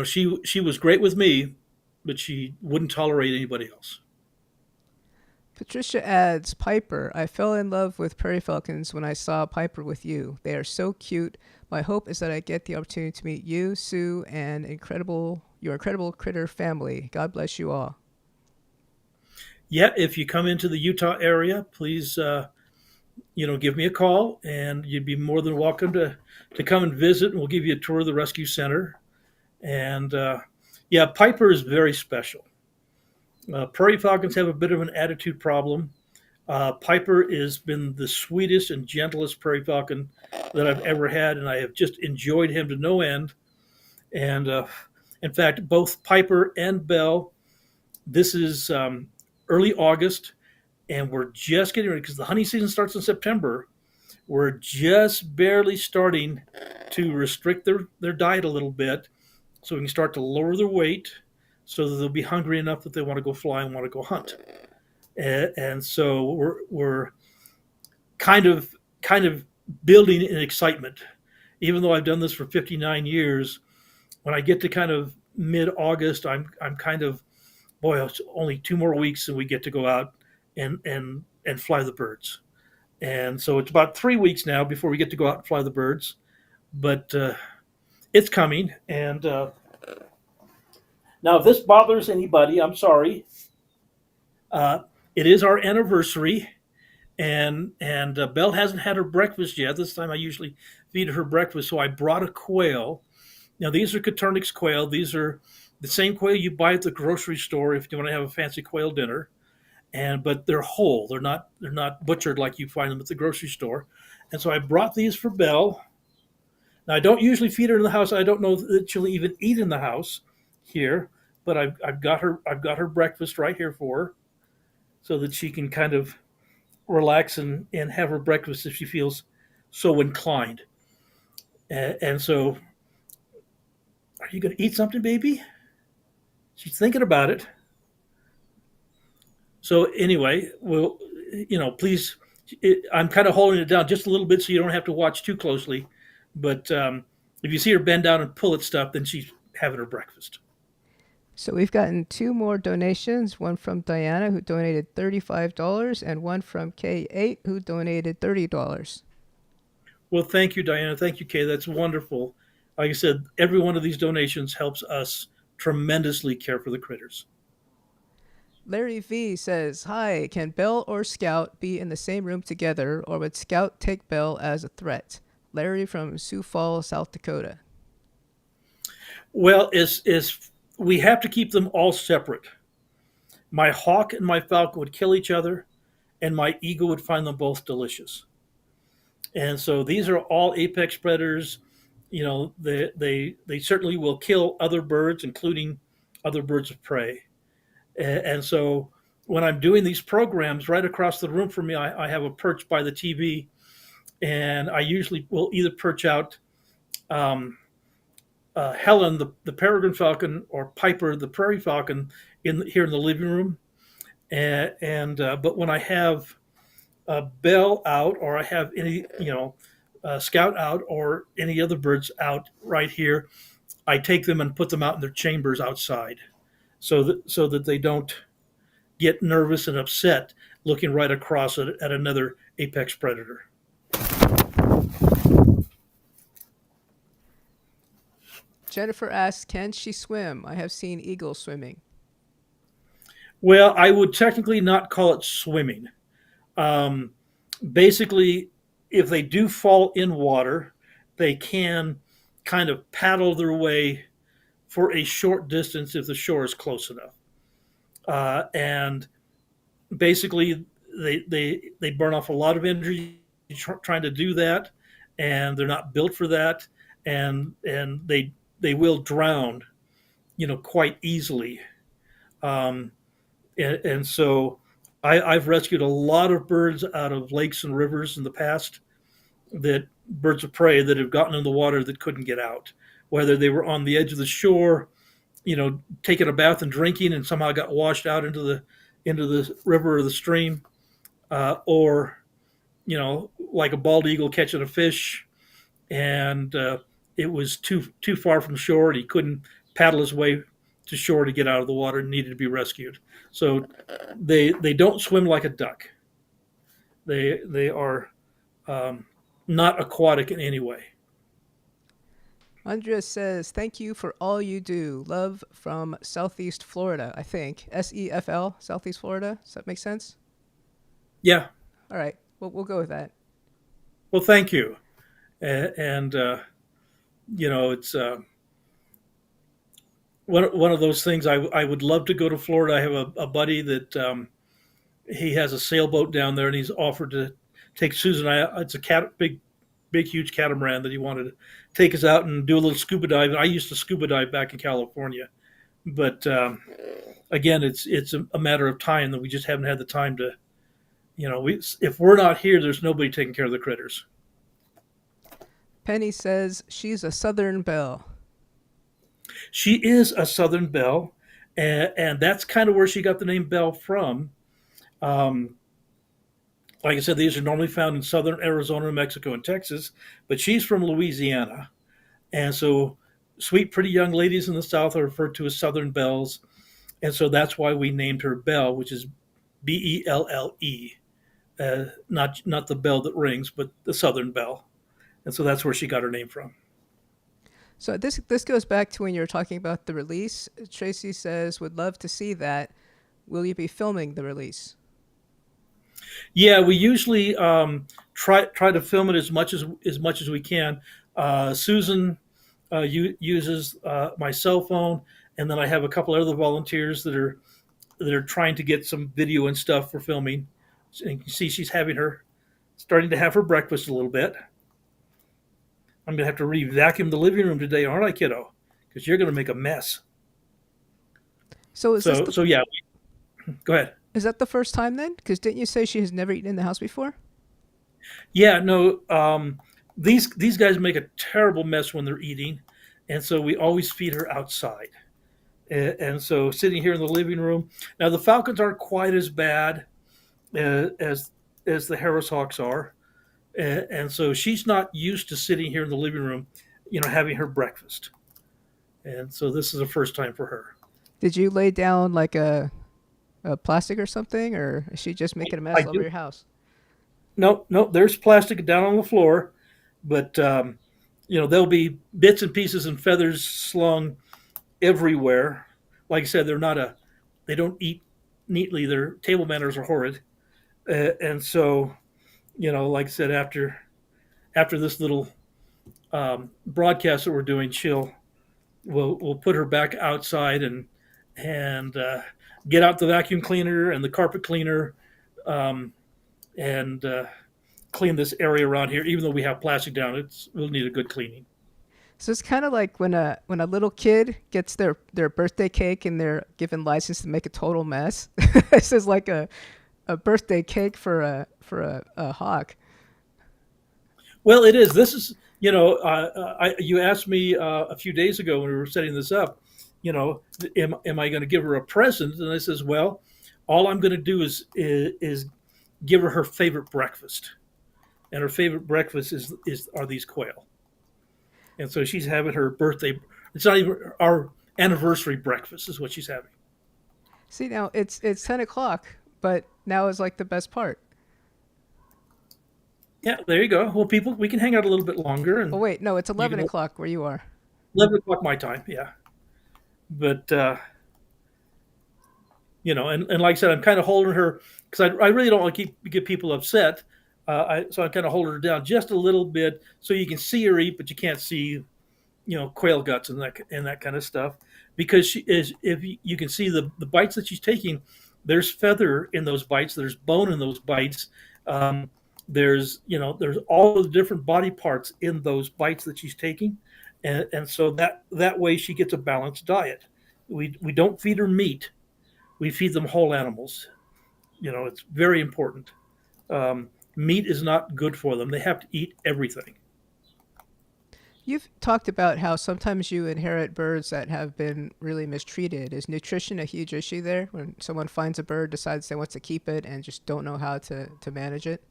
she was great with me, but she wouldn't tolerate anybody else. Patricia adds, Piper, I fell in love with prairie falcons when I saw Piper with you. They are so cute. My hope is that I get the opportunity to meet you, Sue, and your incredible critter family. God bless you all. Yeah, if you come into the Utah area, please, give me a call, and you'd be more than welcome to come and visit, and we'll give you a tour of the rescue center. And yeah, Piper is very special. Prairie falcons have a bit of an attitude problem. Piper has been the sweetest and gentlest prairie falcon that I've ever had, and I have just enjoyed him to no end. And in fact, both Piper and Belle, this is early August, and we're just getting ready because the hunting season starts in September. We're just barely starting to restrict their diet a little bit so we can start to lower their weight so that they'll be hungry enough that they want to go fly and want to go hunt. And so we're kind of building in excitement. Even though I've done this for 59 years, when I get to kind of mid-August, I'm kind of, boy, it's only 2 more weeks and we get to go out and fly the birds. And so it's about 3 weeks now before we get to go out and fly the birds, but it's coming. And now, if this bothers anybody, I'm sorry. It is our anniversary, and Belle hasn't had her breakfast yet. This time, I usually feed her breakfast, so I brought a quail. Now, these are Coturnix quail. These are the same quail you buy at the grocery store if you want to have a fancy quail dinner. But they're whole. They're not butchered like you find them at the grocery store. And so I brought these for Belle. Now, I don't usually feed her in the house. I don't know that she'll even eat in the house here, but I've got her breakfast right here for her, so that she can kind of relax and have her breakfast if she feels so inclined. And so, are you going to eat something, baby? She's thinking about it. So anyway, well, please, I'm kind of holding it down just a little bit so you don't have to watch too closely. But if you see her bend down and pull at stuff, then she's having her breakfast. So we've gotten 2 more donations, one from Diana, who donated $35, and one from K8, who donated $30. Well, thank you, Diana. Thank you, Kay. That's wonderful. Like I said, every one of these donations helps us tremendously care for the critters. Larry V says, "Hi, can Belle or Scout be in the same room together, or would Scout take Belle as a threat?" Larry from Sioux Falls, South Dakota. Well, is we have to keep them all separate. My hawk and my falcon would kill each other, and my eagle would find them both delicious. And so these are all apex predators. They certainly will kill other birds, including other birds of prey. And so when I'm doing these programs, right across the room from me, I have a perch by the TV, and I usually will either perch out um, Helen, the peregrine falcon, or Piper, the prairie falcon, here in the living room. And but when I have Bell out, or I have any Scout out, or any other birds out right here, I take them and put them out in their chambers outside, so that they don't get nervous and upset looking right across at another apex predator. Jennifer asks, "Can she swim? I have seen eagles swimming." Well, I would technically not call it swimming. Um, Basically, if they do fall in water, they can kind of paddle their way for a short distance if the shore is close enough. And basically, they burn off a lot of energy trying to do that, and they're not built for that, and they will drown, quite easily. Um, and so I've rescued a lot of birds out of lakes and rivers in the past, that birds of prey that have gotten in the water that couldn't get out, whether they were on the edge of the shore, taking a bath and drinking, and somehow got washed out into the river or the stream, or like a bald eagle catching a fish, and it was too far from shore, and he couldn't paddle his way to shore to get out of the water and needed to be rescued. So they don't swim like a duck. They are um, not aquatic in any way. Andrea says, "Thank you for all you do. Love from Southeast Florida, I think. SEFL, Southeast Florida. Does that make sense?" Yeah. All right. We'll go with that. Well, thank you. And it's one of those things. I would love to go to Florida. I have a buddy that he has a sailboat down there, and he's offered to take Susan and I. It's a big, huge catamaran that he wanted to take us out and do a little scuba dive. I used to scuba dive back in California, but again, it's a matter of time that we just haven't had the time to. If we're not here, there's nobody taking care of the critters. Penny says she's a Southern Belle. She is a Southern Belle, and that's kind of where she got the name Belle from. Um, like I said, these are normally found in southern Arizona, Mexico, and Texas, but she's from Louisiana. And so sweet, pretty young ladies in the South are referred to as Southern Belles. And so that's why we named her Belle, which is Belle. Not the bell that rings, but the Southern Belle. And so that's where she got her name from. So this goes back to when you were talking about the release. Tracy says, "Would love to see that. Will you be filming the release?" Yeah, we usually try to film it as much as we can. Susan uses my cell phone, and then I have a couple other volunteers that are trying to get some video and stuff for filming. And you can see she's starting to have her breakfast a little bit. I'm gonna have to re-vacuum the living room today, aren't I, kiddo? Because you're gonna make a mess. So So yeah, go ahead. is that the first time then? Because didn't you say she has never eaten in the house before? Yeah, no. These guys make a terrible mess when they're eating, and so we always feed her outside. And so sitting here in the living room. Now the falcons aren't quite as bad as the Harris hawks are, and so she's not used to sitting here in the living room, having her breakfast. And so this is the first time for her. Did you lay down like a plastic or something, or is she just making a mess I all over do. your house? No, no. There's plastic down on the floor, but there'll be bits and pieces and feathers slung everywhere. Like I said, they don't eat neatly. Their table manners are horrid, and so like I said, after this little broadcast that we're doing, we'll put her back outside and get out the vacuum cleaner and the carpet cleaner, um, and clean this area around here. Even though we have plastic down, we'll need a good cleaning. So it's kind of like when a little kid gets their birthday cake and they're given license to make a total mess. This is like a birthday cake for a hawk. Well, it is. This is, you asked me a few days ago when we were setting this up, am I going to give her a present? And I says, well, all I'm going to do is give her favorite breakfast, and her favorite breakfast is are these quail, and so she's having her birthday. It's not even our anniversary breakfast is what she's having. See, now it's 10 o'clock, but now is like the best part. Yeah, there you go. Well, people, we can hang out a little bit longer, Oh and wait, no, it's you 11 can o'clock where you are. 11 o'clock my time. Yeah, but and like I said, I'm kind of holding her because I really don't want to get people upset. So I'm kind of holding her down just a little bit so you can see her eat, but you can't see, quail guts and that kind of stuff. Because she is, if you can see the bites that she's taking, there's feather in those bites, there's bone in those bites, um, there's all of the different body parts in those bites that she's taking, and so that way she gets a balanced diet. We don't feed her meat, we feed them whole animals. It's very important. Meat is not good for them. They have to eat everything. You've talked about how sometimes you inherit birds that have been really mistreated. Is nutrition a huge issue there when someone finds a bird, decides they want to keep it, and just don't know how to manage it?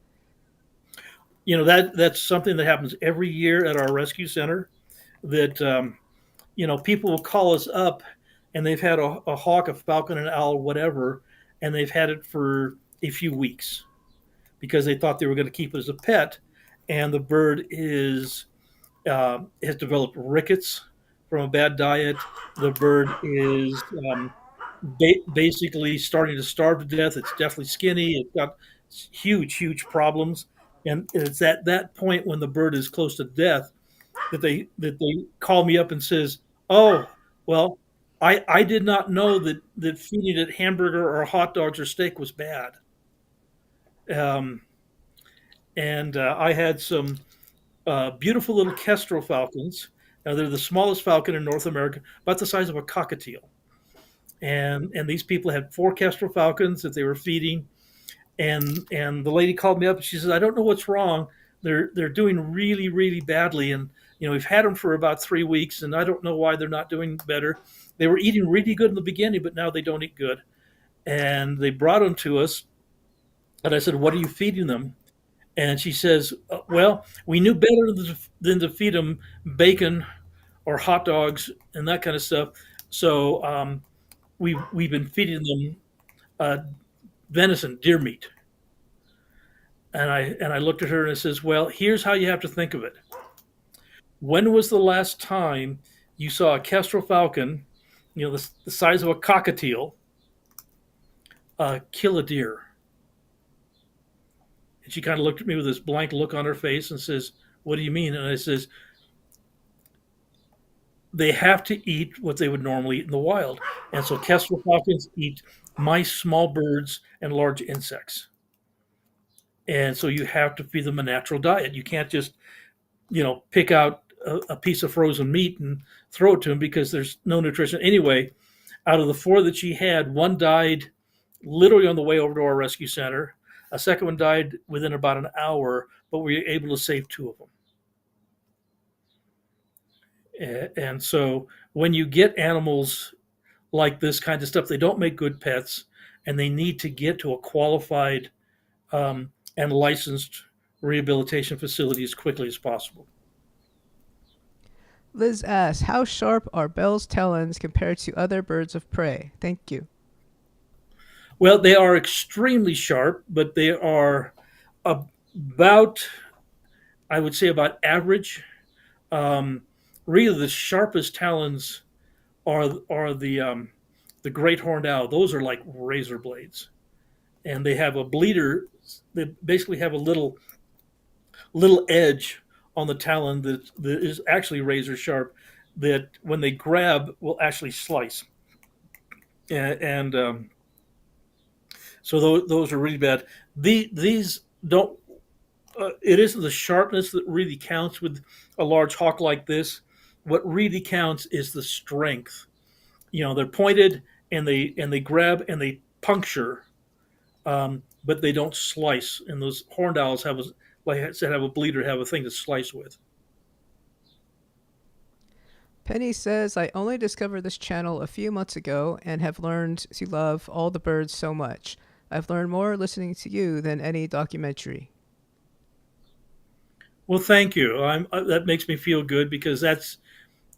That's something that happens every year at our rescue center. That people will call us up, and they've had a hawk, a falcon, an owl, whatever, and they've had it for a few weeks because they thought they were going to keep it as a pet, and the bird has developed rickets from a bad diet. The bird is basically starting to starve to death. It's definitely skinny. It's got huge, huge problems, and it's at that point when the bird is close to death that they call me up and says, "Oh, well, I did not know that feeding it hamburger or hot dogs or steak was bad." Um, and I had some beautiful little kestrel falcons. Now they're the smallest falcon in North America, about the size of a cockatiel. And these people had four kestrel falcons that they were feeding, and the lady called me up and she says, "I don't know what's wrong. They're doing really, really badly, and we've had them for about 3 weeks, and I don't know why they're not doing better. They were eating really good in the beginning, but now they don't eat good." And they brought them to us, and I said, "What are you feeding them?" And she says, "Well, we knew better than to feed them bacon or hot dogs and that kind of stuff. So we've been feeding them uh, venison, deer meat." And I looked at her and I says, "Well, here's how you have to think of it. When was the last time you saw a kestrel falcon, the size of a cockatiel, kill a deer?" And she kind of looked at me with this blank look on her face and says, "What do you mean?" And I says, "They have to eat what they would normally eat in the wild. And so kestrel falcons eat mice, small birds, and large insects. And so you have to feed them a natural diet. You can't just, pick out a piece of frozen meat and throw it to them because there's no nutrition. Anyway, out of the four that she had, one died literally on the way over to our rescue center. A second one died within about an hour, but we were able to save two of them. And so when you get animals like this kind of stuff, they don't make good pets, and they need to get to a qualified and licensed rehabilitation facility as quickly as possible. Liz asks, how sharp are Belle's talons compared to other birds of prey? Thank you. Well, they are extremely sharp, but they are about, I would say, about average. Um, Really, the sharpest talons are the great horned owl. Those are like razor blades, and they have a bleeder. They basically have a little edge on the talon that is actually razor sharp. That when they grab will actually slice, and so those are really bad. These don't. It isn't the sharpness that really counts with a large hawk like this. What really counts is the strength. They're pointed and they grab and they puncture, but they don't slice. And those horned owls have, like I said, have a bleeder, have a thing to slice with. Penny says, I only discovered this channel a few months ago and have learned to love all the birds so much. I've learned more listening to you than any documentary. Well, thank you. That makes me feel good because that's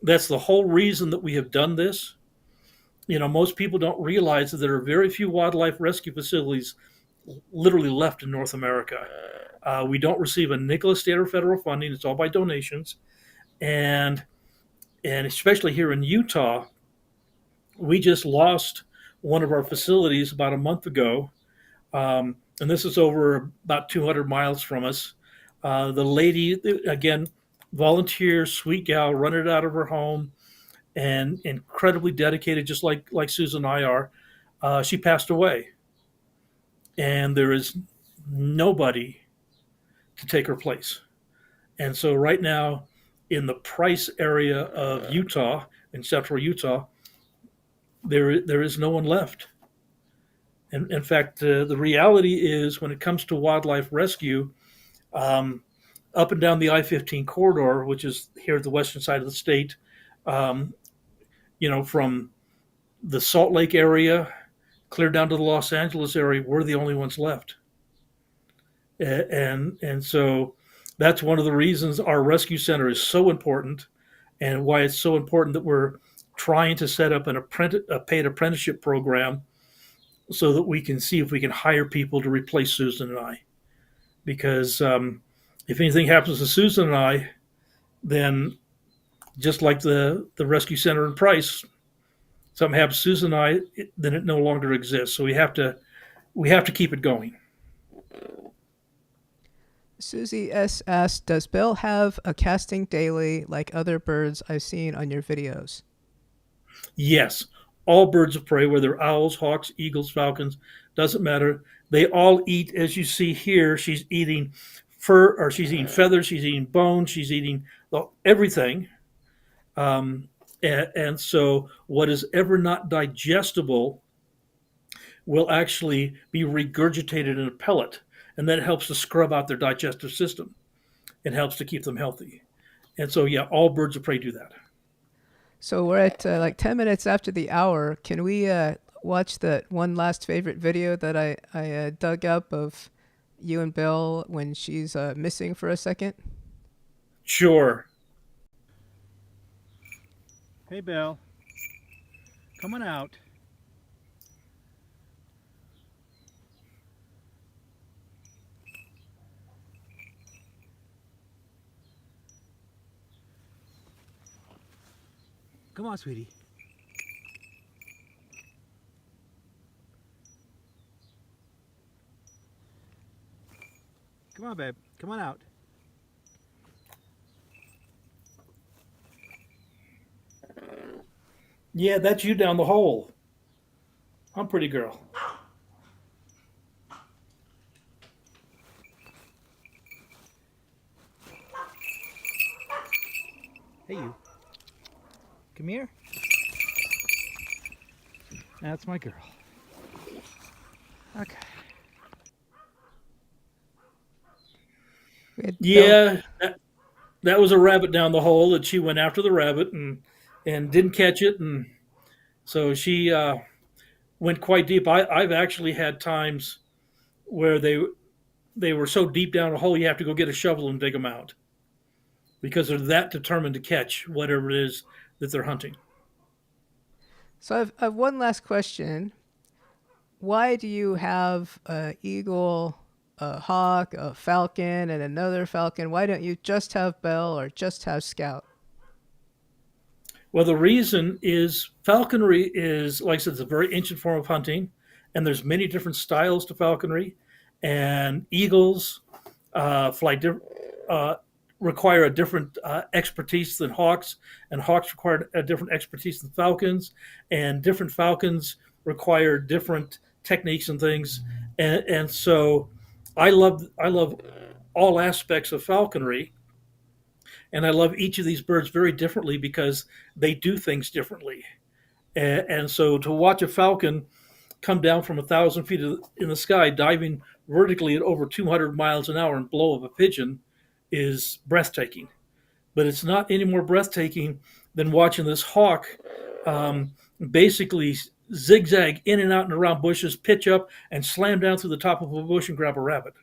the whole reason that we have done this. Most people don't realize that there are very few wildlife rescue facilities literally left in North America. We don't receive a nickel of state or federal funding. It's all by donations, and especially here in Utah, we just lost one of our facilities about a month ago, and this is over about 200 miles from us. The lady, again, volunteer, sweet gal, running it out of her home, and incredibly dedicated, just like Susan and I are. She passed away, and there is nobody to take her place. And so right now, in the Price area of Utah, in central Utah, there is no one left. And in fact, the reality is when it comes to wildlife rescue, um, up and down the I-15 corridor, which is here at the western side of the state, um, from the Salt Lake area clear down to the Los Angeles area, we're the only ones left. And so that's one of the reasons our rescue center is so important, and why it's so important that we're trying to set up a paid apprenticeship program so that we can see if we can hire people to replace Susan and I. Because if anything happens to Susan and I, then just like the rescue center in Price, something happens to Susan and I, then it no longer exists. So we have to keep it going. Susie S. asks, does Belle have a casting daily like other birds I've seen on your videos? Yes, all birds of prey, whether owls, hawks, eagles, falcons, doesn't matter. They all eat, as you see here. She's eating fur, or she's eating feathers, she's eating bones, she's eating everything. And so, what is ever not digestible will actually be regurgitated in a pellet, and that helps to scrub out their digestive system. It helps to keep them healthy. And so, yeah, all birds of prey do that. So we're at like 10 minutes after the hour. Can we watch that one last favorite video that I dug up of you and Belle when she's missing for a second? Sure. Hey, Belle. Come on out. Come on, sweetie. Come on, babe. Come on out. Yeah, that's you down the hole. I'm pretty girl. Hey, you. Come here. That's my girl. Okay. Yeah, that was a rabbit down the hole that she went after the rabbit and didn't catch it, and so she went quite deep. I've actually had times where they were so deep down a hole you have to go get a shovel and dig them out because they're that determined to catch whatever it is that they're hunting. So I've one last question. Why do you have an eagle, a hawk, a falcon, and another falcon? Why don't you just have Belle or just have Scout? Well, the reason is falconry is, like I said, it's a very ancient form of hunting, and there's many different styles to falconry. And eagles fly uh, require a different expertise than hawks, and hawks require a different expertise than falcons, and different falcons require different techniques and things. And so, I love all aspects of falconry, and I love each of these birds very differently because they do things differently. And so to watch a falcon come down from 1,000 feet in the sky, diving vertically at over 200 miles an hour and blow up a pigeon is breathtaking. But it's not any more breathtaking than watching this hawk um, basically zigzag in and out and around bushes, pitch up, and slam down through the top of a bush and grab a rabbit.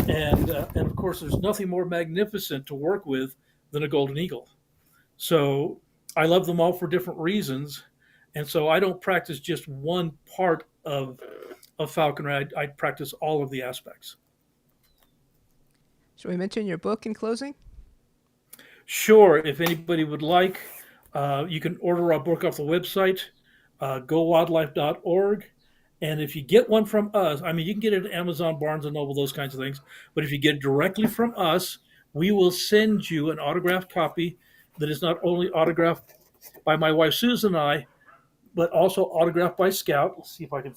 And of course, there's nothing more magnificent to work with than a golden eagle. So I love them all for different reasons, and so I don't practice just one part of falconry. I practice all of the aspects. Should we mention your book in closing? Sure, if anybody would like, you can order our book off the website, gowildlife.org. And if you get one from us, I mean, you can get it at Amazon, Barnes and Noble, those kinds of things. But if you get it directly from us, we will send you an autographed copy that is not only autographed by my wife Susan and I, but also autographed by Scout. Let's see if I can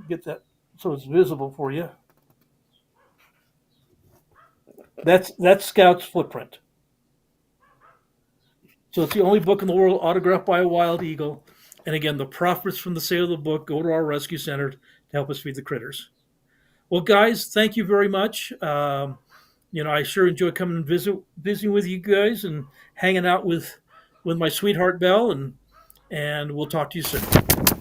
get that so it's visible for you. That's Scout's footprint. So it's the only book in the world autographed by a wild eagle. And again, the profits from the sale of the book go to our rescue center to help us feed the critters. Well, guys, thank you very much. I sure enjoy coming and visiting with you guys and hanging out with my sweetheart Belle, and we'll talk to you soon.